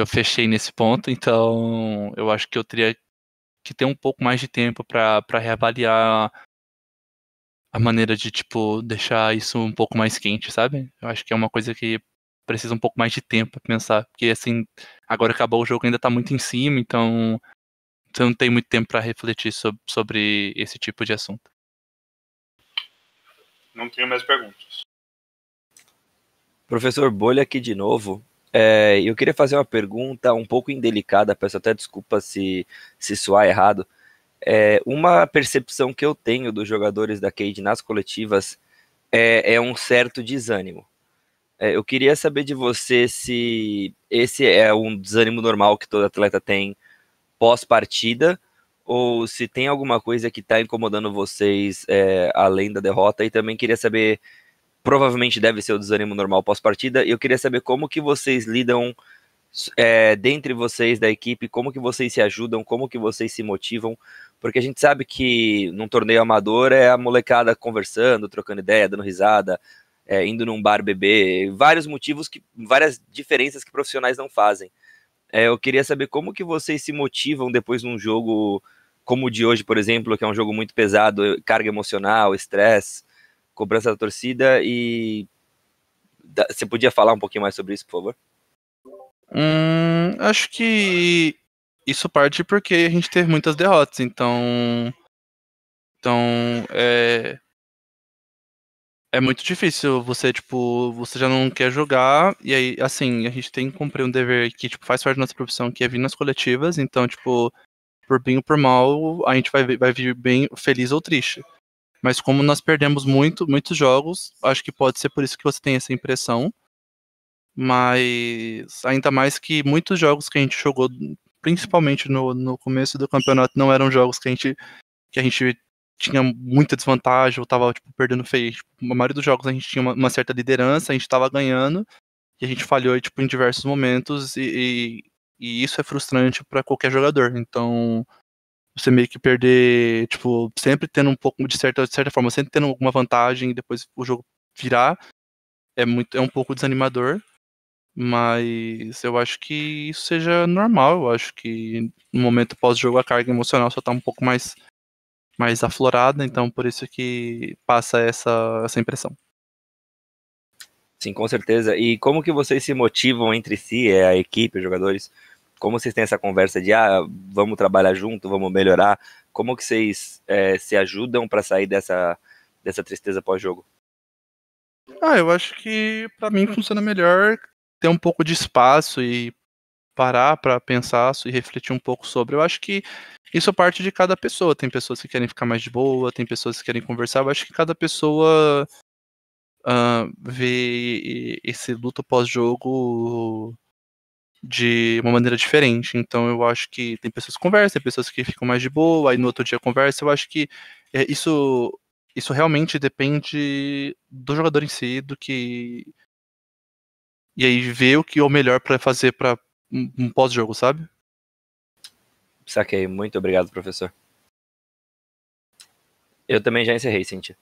fechei nesse ponto, então eu acho que eu teria que ter um pouco mais de tempo pra reavaliar a maneira de, tipo, deixar isso um pouco mais quente, sabe? Eu acho que é uma coisa que precisa um pouco mais de tempo pra pensar, porque, assim, agora acabou o jogo, ainda tá muito em cima, então você não tem muito tempo pra refletir sobre esse tipo de assunto. Não tenho mais perguntas. Professor Bolha aqui de novo. Eu queria fazer uma pergunta um pouco indelicada, peço até desculpa se soar errado. Uma percepção que eu tenho dos jogadores da Cade nas coletivas é um certo desânimo. Eu queria saber de você se esse é um desânimo normal que todo atleta tem pós-partida, ou se tem alguma coisa que está incomodando vocês além da derrota, e também queria saber, provavelmente deve ser o desânimo normal pós-partida, e eu queria saber como que vocês lidam dentre vocês da equipe, como que vocês se ajudam, como que vocês se motivam, porque a gente sabe que num torneio amador é a molecada conversando, trocando ideia, dando risada, indo num bar beber, várias diferenças que profissionais não fazem. Eu queria saber como que vocês se motivam depois num jogo como o de hoje, por exemplo, que é um jogo muito pesado, carga emocional, estresse, cobrança da torcida, e você podia falar um pouquinho mais sobre isso, por favor? Acho que isso parte porque a gente teve muitas derrotas, então é muito difícil você, tipo, você já não quer jogar, e aí, assim, a gente tem que cumprir um dever que, tipo, faz parte da nossa profissão, que é vir nas coletivas, então, tipo, por bem ou por mal, a gente vai vir bem feliz ou triste. Mas como nós perdemos muitos jogos, acho que pode ser por isso que você tem essa impressão, mas ainda mais que muitos jogos que a gente jogou, principalmente no começo do campeonato, não eram jogos que a gente tinha muita desvantagem, ou tava tipo, perdendo feio. Tipo, a maioria dos jogos a gente tinha uma certa liderança, a gente tava ganhando, e a gente falhou tipo, em diversos momentos, e isso é frustrante para qualquer jogador. Então, você meio que perder, tipo, sempre tendo um pouco, de certa forma, sempre tendo alguma vantagem, e depois o jogo virar, é um pouco desanimador. Mas eu acho que isso seja normal. Eu acho que no momento pós-jogo a carga emocional só tá um pouco mais aflorada, então por isso que passa essa impressão. Sim, com certeza. E como que vocês se motivam entre si, a equipe, os jogadores? Como vocês têm essa conversa de, vamos trabalhar junto, vamos melhorar? Como que vocês se ajudam para sair dessa tristeza pós-jogo? Eu acho que pra mim funciona melhor ter um pouco de espaço e parar pra pensar e refletir um pouco sobre. Eu acho que isso parte de cada pessoa. Tem pessoas que querem ficar mais de boa, tem pessoas que querem conversar. Eu acho que cada pessoa vê esse luto pós-jogo de uma maneira diferente. Então eu acho que tem pessoas que conversam, tem pessoas que ficam mais de boa, aí no outro dia conversa. Eu acho que isso realmente depende do jogador em si, do que. E aí ver o que é o melhor pra fazer pra um pós-jogo, sabe? Saquei. Muito obrigado, professor. Eu também já encerrei, Cíntia.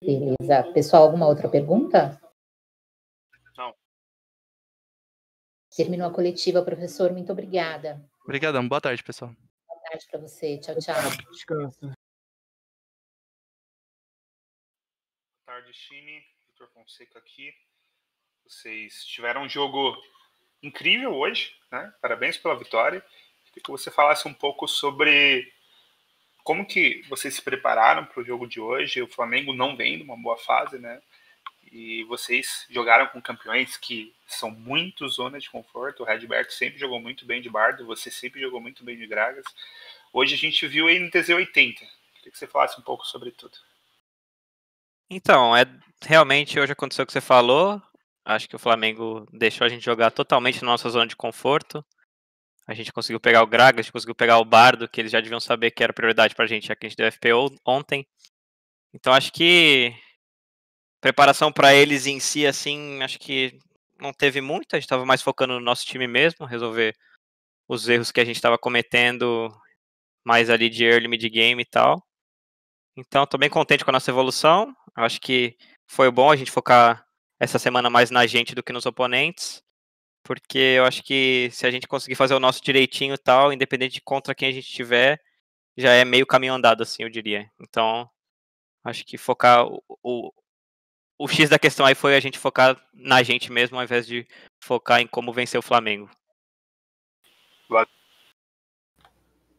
Beleza. Pessoal, alguma outra pergunta? Não. Terminou a coletiva, professor. Muito obrigada. Obrigadão. Boa tarde, pessoal. Boa tarde para você. Tchau, tchau. Descansa. Boa tarde, time. Vitor Fonseca aqui. Vocês tiveram um jogo incrível hoje, né? Parabéns pela vitória. Queria que você falasse um pouco sobre como que vocês se prepararam para o jogo de hoje. O Flamengo não vem numa boa fase, né? E vocês jogaram com campeões que são muito zona de conforto. O Redberto sempre jogou muito bem de Bardo, você sempre jogou muito bem de Gragas. Hoje a gente viu aí no TZ80. Queria que você falasse um pouco sobre tudo. Então, realmente hoje aconteceu o que você falou. Acho que o Flamengo deixou a gente jogar totalmente na nossa zona de conforto. A gente conseguiu pegar o Gragas, a gente conseguiu pegar o Bardo, que eles já deviam saber que era prioridade pra gente, já que a gente deu FP ontem. Então acho que preparação para eles em si, assim, acho que não teve muito. A gente estava mais focando no nosso time mesmo, resolver os erros que a gente estava cometendo mais ali de early mid game e tal. Então, estou bem contente com a nossa evolução. Acho que foi bom a gente focar essa semana mais na gente do que nos oponentes, porque eu acho que se a gente conseguir fazer o nosso direitinho e tal, independente de contra quem a gente tiver, já é meio caminho andado, assim, eu diria. Então, acho que focar o X da questão aí foi a gente focar na gente mesmo, ao invés de focar em como vencer o Flamengo.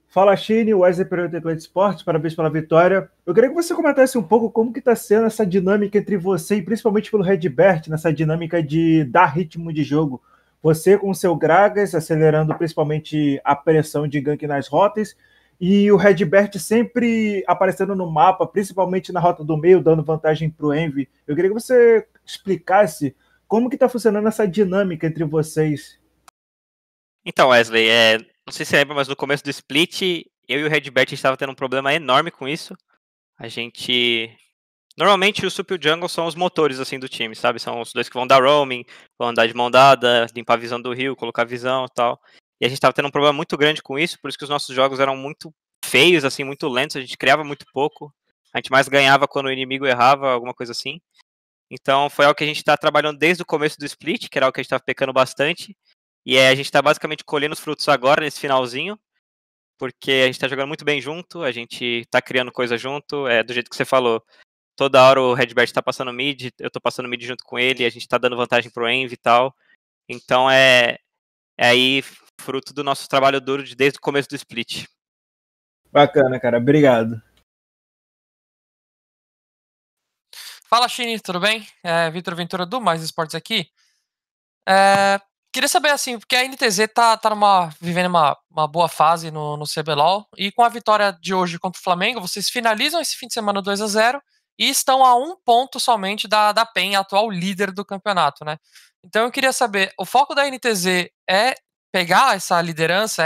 Fala, Chine, Wesley Pereira do Atlético Esporte, parabéns pela vitória. Eu queria que você comentasse um pouco como que está sendo essa dinâmica entre você e principalmente pelo Redbert, nessa dinâmica de dar ritmo de jogo. Você com o seu Gragas, acelerando principalmente a pressão de gank nas rotas, e o Redbert sempre aparecendo no mapa, principalmente na rota do meio, dando vantagem para o Envy. Eu queria que você explicasse como que está funcionando essa dinâmica entre vocês. Então, Wesley, não sei se você lembra, mas no começo do split, eu e o Redbert estava tendo um problema enorme com isso. A gente... Normalmente o Sup e o Jungle são os motores assim do time, sabe? São os dois que vão dar roaming, vão andar de mão dada, limpar a visão do rio, colocar visão e tal. E a gente estava tendo um problema muito grande com isso, por isso que os nossos jogos eram muito feios, assim, muito lentos, a gente criava muito pouco. A gente mais ganhava quando o inimigo errava, alguma coisa assim. Então foi algo que a gente está trabalhando desde o começo do split, que era algo que a gente estava pecando bastante. E a gente está basicamente colhendo os frutos agora, nesse finalzinho, porque a gente está jogando muito bem junto, a gente está criando coisa junto, do jeito que você falou. Toda hora o Redbert tá passando mid, eu tô passando mid junto com ele, a gente tá dando vantagem pro Envy e tal. Então é aí fruto do nosso trabalho duro desde o começo do split. Bacana, cara. Obrigado. Fala, Chini, tudo bem? Vitor Ventura do Mais Esportes aqui. Queria saber, assim, porque a NTZ tá vivendo uma boa fase no CBLOL, e com a vitória de hoje contra o Flamengo, vocês finalizam esse fim de semana 2-0 e estão a 1 ponto somente da PEN, atual líder do campeonato, né? Então eu queria saber, o foco da NTZ é pegar essa liderança,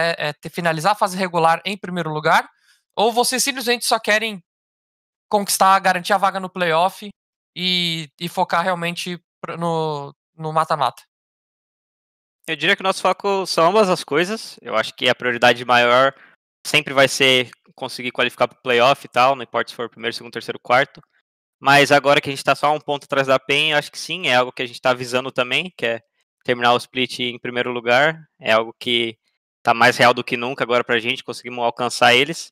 finalizar a fase regular em primeiro lugar, ou vocês simplesmente só querem conquistar, garantir a vaga no playoff e focar realmente no mata-mata? Eu diria que o nosso foco são ambas as coisas. Eu acho que a prioridade maior sempre vai ser conseguir qualificar para o playoff e tal, não importa se for primeiro, segundo, terceiro, quarto. Mas agora que a gente está só 1 ponto atrás da PEN, acho que sim, é algo que a gente está visando também, que é terminar o split em primeiro lugar. É algo que está mais real do que nunca agora para a gente, conseguimos alcançar eles.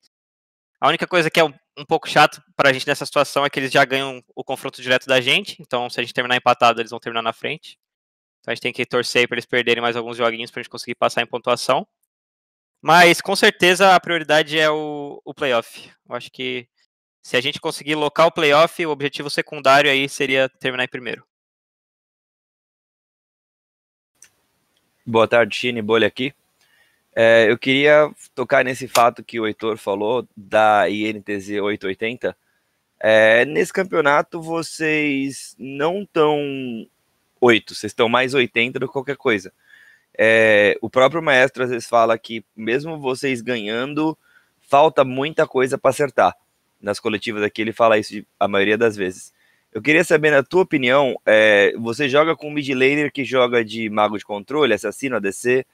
A única coisa que é um pouco chato para a gente nessa situação é que eles já ganham o confronto direto da gente, então se a gente terminar empatado, eles vão terminar na frente. Então a gente tem que torcer para eles perderem mais alguns joguinhos para a gente conseguir passar em pontuação. Mas com certeza a prioridade é o playoff. Eu acho que se a gente conseguir locar o playoff, o objetivo secundário aí seria terminar em primeiro. Boa tarde, Chine, Bolha aqui. Eu queria tocar nesse fato que o Heitor falou da INTZ 880. Nesse campeonato vocês não estão 8, vocês estão mais 80 do que qualquer coisa. O próprio Maestro às vezes fala que mesmo vocês ganhando, falta muita coisa para acertar. Nas coletivas aqui ele fala isso a maioria das vezes. Eu queria saber, na tua opinião, você joga com um mid laner que joga de mago de controle, assassino, ADC,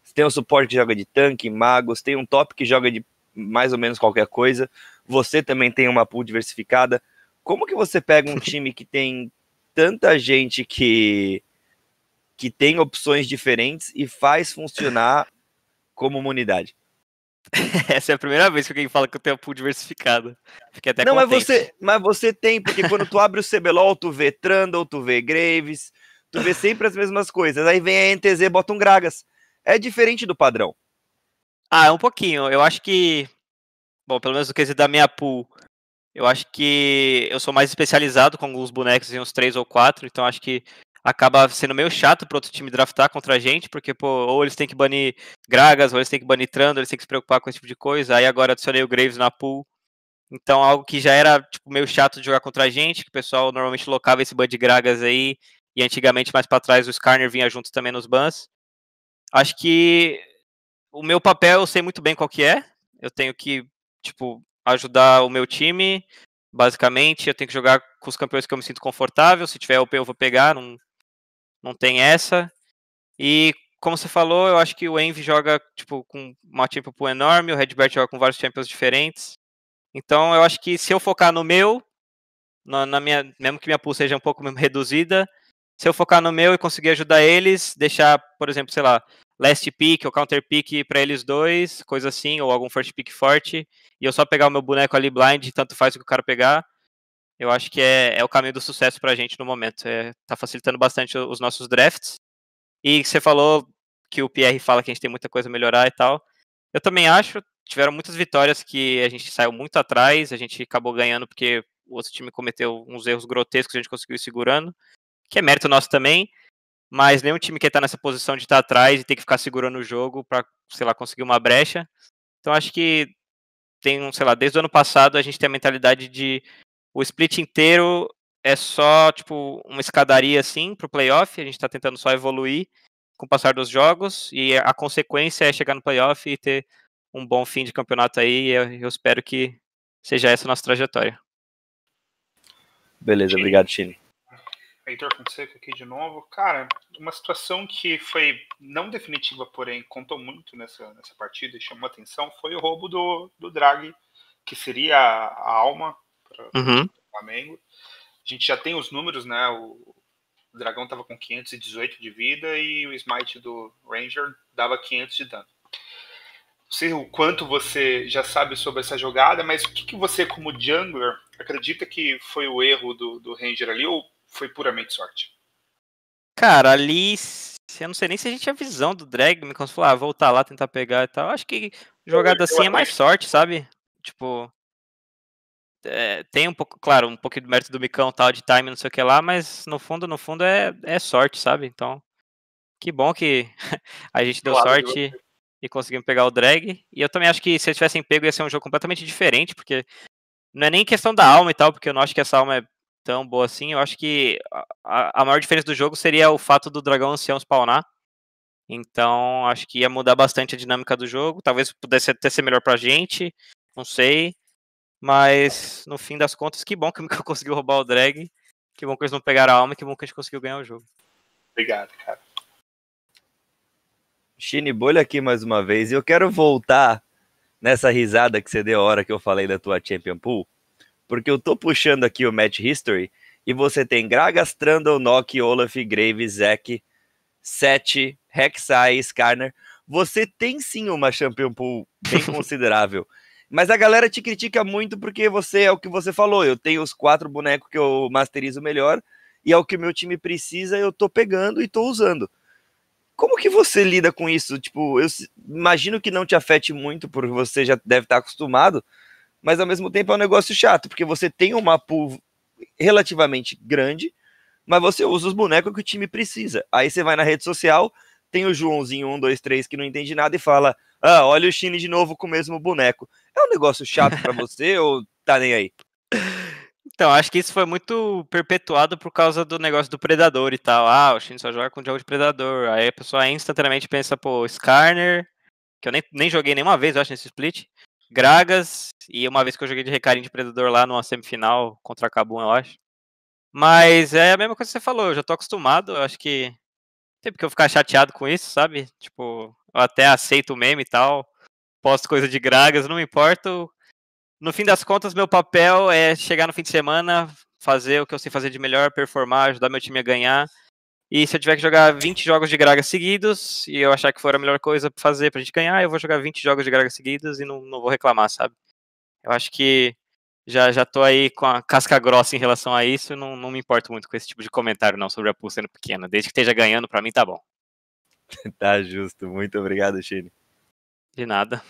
você tem um suporte que joga de tanque, magos, tem um top que joga de mais ou menos qualquer coisa, você também tem uma pool diversificada. Como que você pega um time que tem tanta gente que tem opções diferentes e faz funcionar como uma unidade? Essa é a primeira vez que alguém fala que eu tenho pool diversificado. Fiquei até Não, contente. mas você tem, porque quando tu abre o CBLOL, tu vê Trundle, tu vê Graves, tu vê sempre as mesmas coisas. Aí vem a NTZ, bota um Gragas. É diferente do padrão. É um pouquinho. Eu acho que, bom, pelo menos no quesito da minha pool, eu acho que eu sou mais especializado com alguns bonecos em uns 3 ou 4, então acho que acaba sendo meio chato para outro time draftar contra a gente, porque, pô, ou eles têm que banir Gragas, ou eles têm que banir Trundle, eles têm que se preocupar com esse tipo de coisa. Aí agora adicionei o Graves na pool. Então, algo que já era tipo, meio chato de jogar contra a gente, que o pessoal normalmente locava esse ban de Gragas aí, e antigamente, mais pra trás, o Skarner vinha junto também nos bans. Acho que o meu papel eu sei muito bem qual que é. Eu tenho que, tipo, ajudar o meu time, basicamente. Eu tenho que jogar com os campeões que eu me sinto confortável. Se tiver OP eu vou pegar, não tem essa. E como você falou, eu acho que o Envy joga tipo, com uma champion pool enorme, o Redbert joga com vários champions diferentes. Então eu acho que se eu focar no meu, na minha, mesmo que minha pool seja um pouco reduzida, se eu focar no meu e conseguir ajudar eles, deixar, por exemplo, sei lá, last pick ou counter pick para eles dois, coisa assim, ou algum first pick forte, e eu só pegar o meu boneco ali blind, tanto faz o que o cara pegar, eu acho que é o caminho do sucesso pra gente no momento. Tá facilitando bastante os nossos drafts. E você falou que o Pierre fala que a gente tem muita coisa a melhorar e tal. Eu também acho, tiveram muitas vitórias que a gente saiu muito atrás, a gente acabou ganhando porque o outro time cometeu uns erros grotescos, a gente conseguiu ir segurando, que é mérito nosso também, mas nenhum time quer estar nessa posição de estar atrás e ter que ficar segurando o jogo para, sei lá, conseguir uma brecha. Então acho que tem, sei lá, desde o ano passado a gente tem a mentalidade de o split inteiro é só, tipo, uma escadaria, assim, pro playoff, a gente tá tentando só evoluir com o passar dos jogos, e a consequência é chegar no playoff e ter um bom fim de campeonato aí, e eu espero que seja essa a nossa trajetória. Beleza, obrigado, Chile. Heitor Fonseca aqui de novo. Cara, uma situação que foi não definitiva, porém contou muito nessa partida e chamou atenção, foi o roubo do Drag, que seria a alma para o Flamengo. A gente já tem os números, né? O Dragão estava com 518 de vida e o Smite do Ranger dava 500 de dano. Não sei o quanto você já sabe sobre essa jogada, mas o que você, como jungler, acredita que foi o erro do Ranger ali ou foi puramente sorte? Cara, ali, eu não sei nem se a gente tinha visão do drag, me falou, voltar lá, tentar pegar e tal. Acho que jogada assim é mais sorte, sabe? Tipo, tem um pouco, claro, um pouquinho de mérito do Micão, tal, de time, não sei o que lá, mas no fundo é sorte, sabe? Então, que bom que a gente deu sorte e conseguimos pegar o drag. E eu também acho que se eles tivessem pego ia ser um jogo completamente diferente, porque não é nem questão da alma e tal, porque eu não acho que essa alma é tão boa assim. Eu acho que a maior diferença do jogo seria o fato do dragão ancião spawnar. Então, acho que ia mudar bastante a dinâmica do jogo. Talvez pudesse até ser melhor pra gente, não sei. Mas, no fim das contas, que bom que o Mikael conseguiu roubar o drag. Que bom que eles não pegaram a alma e que bom que a gente conseguiu ganhar o jogo. Obrigado, cara. Chine Bolha aqui mais uma vez. E eu quero voltar nessa risada que você deu a hora que eu falei da tua Champion Pool. Porque eu tô puxando aqui o Match History e você tem Gragas, Trundle, Nock, Olaf, Graves, Zac, Sett, Rek'Sai, Skarner. Você tem sim uma Champion Pool bem considerável. Mas a galera te critica muito porque você é o que você falou. Eu tenho os 4 bonecos que eu masterizo melhor e é o que o meu time precisa, eu tô pegando e tô usando. Como que você lida com isso? Tipo, eu imagino que não te afete muito, porque você já deve estar acostumado, mas ao mesmo tempo é um negócio chato, porque você tem uma pool relativamente grande, mas você usa os bonecos que o time precisa. Aí você vai na rede social, tem o Joãozinho 123 que não entende nada e fala, olha o Chine de novo com o mesmo boneco. É um negócio chato pra você ou tá nem aí? Então, acho que isso foi muito perpetuado por causa do negócio do Predador e tal. O Chine só joga com jogo de Predador. Aí a pessoa instantaneamente pensa, pô, Skarner, que eu nem joguei nenhuma vez, eu acho, nesse split. Gragas, e uma vez que eu joguei de Recarim de Predador lá numa semifinal contra a Kabum, eu acho. Mas é a mesma coisa que você falou, eu já tô acostumado, eu acho que tem porque eu ficar chateado com isso, sabe? Tipo, eu até aceito o meme e tal, posto coisa de Gragas, não me importo. No fim das contas, meu papel é chegar no fim de semana, fazer o que eu sei fazer de melhor, performar, ajudar meu time a ganhar. E se eu tiver que jogar 20 jogos de Gragas seguidos, e eu achar que for a melhor coisa pra fazer pra gente ganhar, eu vou jogar 20 jogos de Gragas seguidos e não vou reclamar, sabe? Eu acho que já tô aí com a casca grossa em relação a isso, não me importo muito com esse tipo de comentário não sobre a pool sendo pequena. Desde que esteja ganhando, pra mim tá bom. Tá justo, muito obrigado, Chine. De nada.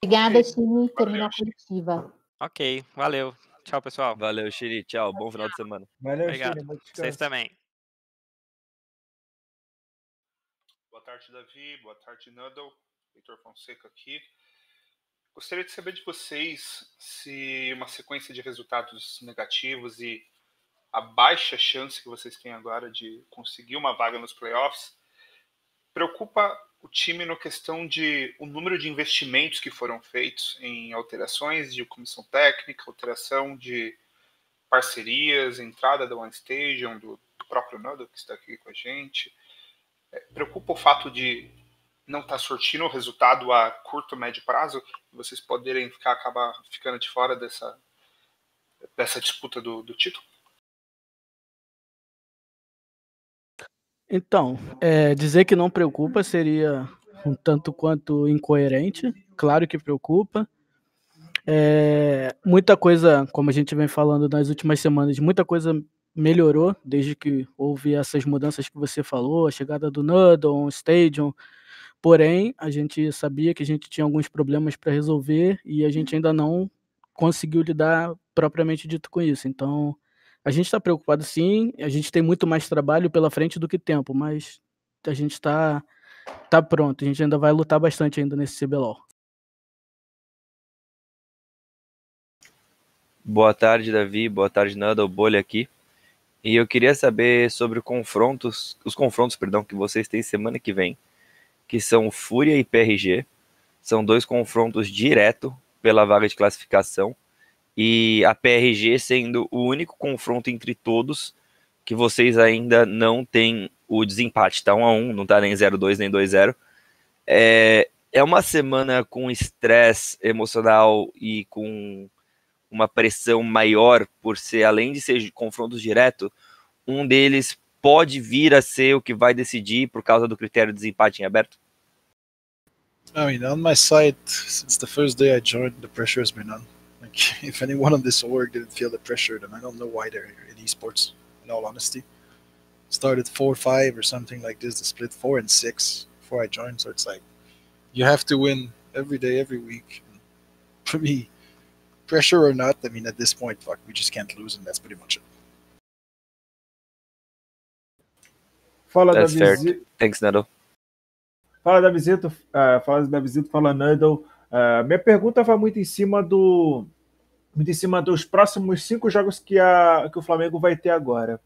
Obrigada, Chine. Termina a coletiva. Ok, valeu. Tchau, pessoal. Valeu, Chine. Tchau, bom final de semana. Valeu, Obrigado. Chine. Vocês também. Boa tarde, Davi. Boa tarde, Nuddle. Heitor Fonseca aqui. Gostaria de saber de vocês se uma sequência de resultados negativos e a baixa chance que vocês têm agora de conseguir uma vaga nos playoffs preocupa o time na questão de o número de investimentos que foram feitos em alterações de comissão técnica, alteração de parcerias, entrada da One Station, do próprio Nando que está aqui com a gente. Preocupa o fato de não estar sortindo o resultado a curto, médio prazo, vocês poderem acabar ficando de fora dessa disputa do título? Então, dizer que não preocupa seria um tanto quanto incoerente. Claro que preocupa. Muita coisa, como a gente vem falando nas últimas semanas, muita coisa melhorou desde que houve essas mudanças que você falou, a chegada do Noodle, Stadium. Porém, a gente sabia que a gente tinha alguns problemas para resolver e a gente ainda não conseguiu lidar propriamente dito com isso. Então, a gente está preocupado sim, a gente tem muito mais trabalho pela frente do que tempo, mas a gente está pronto, a gente ainda vai lutar bastante ainda nesse CBLOL. Boa tarde, Davi. Boa tarde, Nando. Bolha aqui. E eu queria saber sobre os confrontos, que vocês têm semana que vem, que são Fúria e PRG. São 2 confrontos direto pela vaga de classificação. E a PRG sendo o único confronto entre todos que vocês ainda não têm o desempate. Tá 1-1, não tá nem 0-2 nem 2-0. É uma semana com estresse emocional e com uma pressão maior por ser, além de ser confrontos direto, um deles pode vir a ser o que vai decidir por causa do critério de desempate em aberto? I mean, on my side, since the first day I joined, the pressure has been on. Like, if anyone on this org didn't feel the pressure, then I don't know why they're in esports, in all honesty. Started 4-5 or something like this, the split 4 and 6 before I joined, so it's like, you have to win every day, every week. For me, pressure or not, I mean, at this point, fuck, we just can't lose, and that's pretty much it. Fala, That's fair. Davizito. Thanks, Nando. Fala, Davizito. Fala, Nando. Minha pergunta vai muito em cima dos próximos 5 jogos que o Flamengo vai ter agora.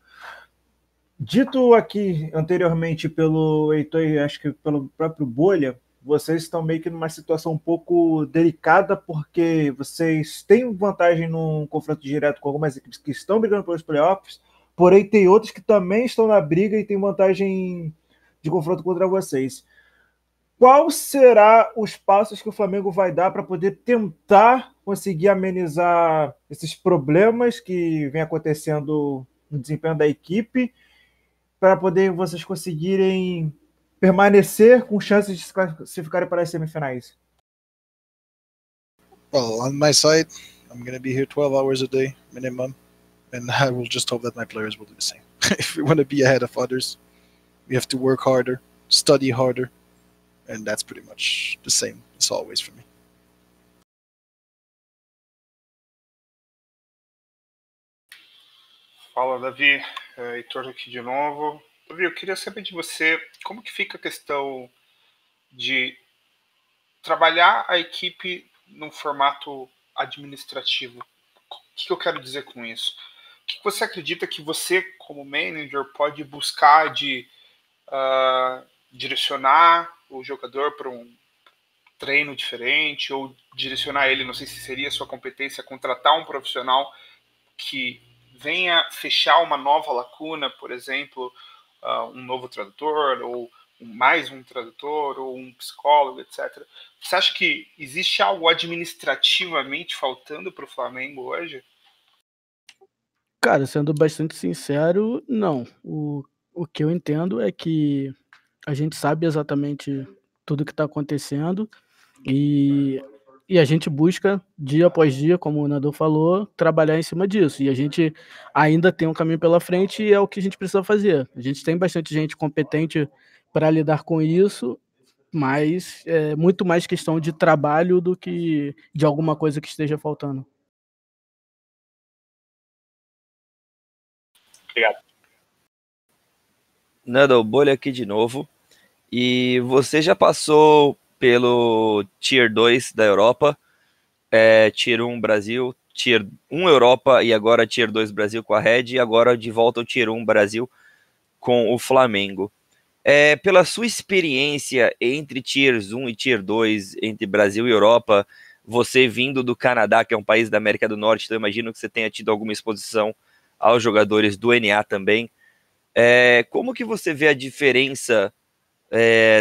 Dito aqui anteriormente pelo Heitor e acho que pelo próprio Bolha, vocês estão meio que numa situação um pouco delicada, porque vocês têm vantagem num confronto direto com algumas equipes que estão brigando pelos playoffs, porém tem outros que também estão na briga e têm vantagem de confronto contra vocês. Qual será os passos que o Flamengo vai dar para poder tentar conseguir amenizar esses problemas que vem acontecendo no desempenho da equipe, para poder vocês conseguirem permanecer com chances de se classificarem para as semifinais? Well, on my side, I'm going to be here 12 hours a day minimum, and I will just hope that my players will do the same. If we want to be ahead of others, we have to work harder, study harder, and that's pretty much the same as always for me. Fala, Davi. Heitor aqui de novo. Davi, eu queria saber de você como que fica a questão de trabalhar a equipe num formato administrativo. O que eu quero dizer com isso? O que você acredita que você, como manager, pode buscar de direcionar o jogador para um treino diferente, ou direcionar ele, não sei se seria a sua competência, contratar um profissional que venha fechar uma nova lacuna, por exemplo, um novo tradutor, ou mais um tradutor, ou um psicólogo, etc. Você acha que existe algo administrativamente faltando para o Flamengo hoje? Cara, sendo bastante sincero, não. O que eu entendo é que a gente sabe exatamente tudo que está acontecendo e a gente busca, dia após dia, como o Nando falou, trabalhar em cima disso. E a gente ainda tem um caminho pela frente e é o que a gente precisa fazer. A gente tem bastante gente competente para lidar com isso, mas é muito mais questão de trabalho do que de alguma coisa que esteja faltando. Obrigado. Nando, Bolha aqui de novo. E você já passou pelo Tier 2 da Europa, Tier 1 Brasil, Tier 1 Europa e agora Tier 2 Brasil com a Red, e agora de volta ao Tier 1 Brasil com o Flamengo. Pela sua experiência entre Tiers 1 e Tier 2, entre Brasil e Europa, Você vindo do Canadá, que é um país da América do Norte, então eu imagino que você tenha tido alguma exposição aos jogadores do NA também. Como que você vê a diferença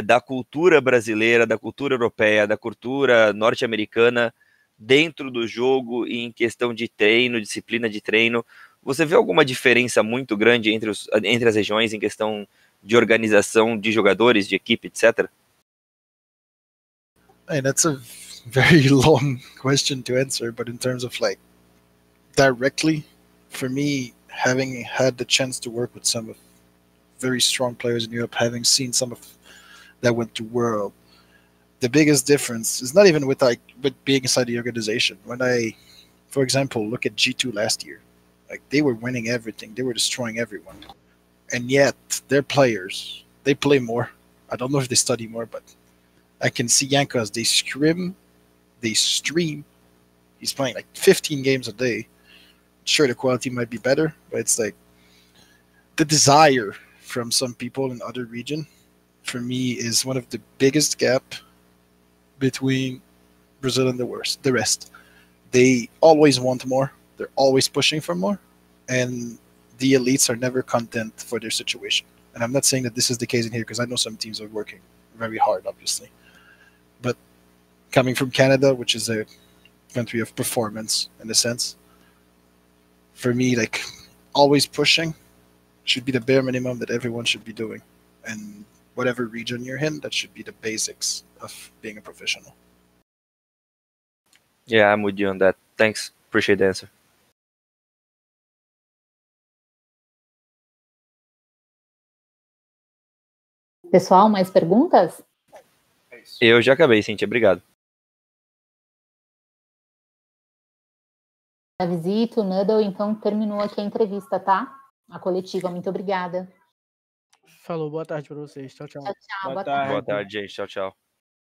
da cultura brasileira, da cultura europeia, da cultura norte-americana dentro do jogo e em questão de treino, disciplina de treino? Você vê alguma diferença muito grande entre as regiões em questão de organização de jogadores, de equipe, etc? Hey, that's a very long question to answer, but in terms of like directly, for me, having had the chance to work with some of very strong players in Europe, having seen some of that went to World, the biggest difference is not even with being inside the organization. When I, for example, look at G2 last year, like they were winning everything, they were destroying everyone, and yet their players, they play more. I don't know if they study more, but I can see Yankas, they scrim, they stream. He's playing like 15 games a day. Sure, the quality might be better, but it's like the desire from some people in other region, for me, is one of the biggest gap between Brazil and the rest. They always want more. They're always pushing for more, and the elites are never content for their situation. And I'm not saying that this is the case in here, because I know some teams are working very hard, obviously. But coming from Canada, which is a country of performance in a sense, for me, like always pushing should be the bare minimum that everyone should be doing. And whatever region you're in, that should be the basics of being a professional. Yeah, I'm with you on that. Thanks. Appreciate the answer. Pessoal, mais perguntas? Eu já acabei, Cíntia. Obrigado. Visito, Nuddle, então terminou aqui a entrevista, tá? A coletiva. Muito obrigada. Falou, boa tarde para vocês. Tchau, tchau. Tchau, tchau. Boa tarde. Boa tarde, gente. Tchau, tchau.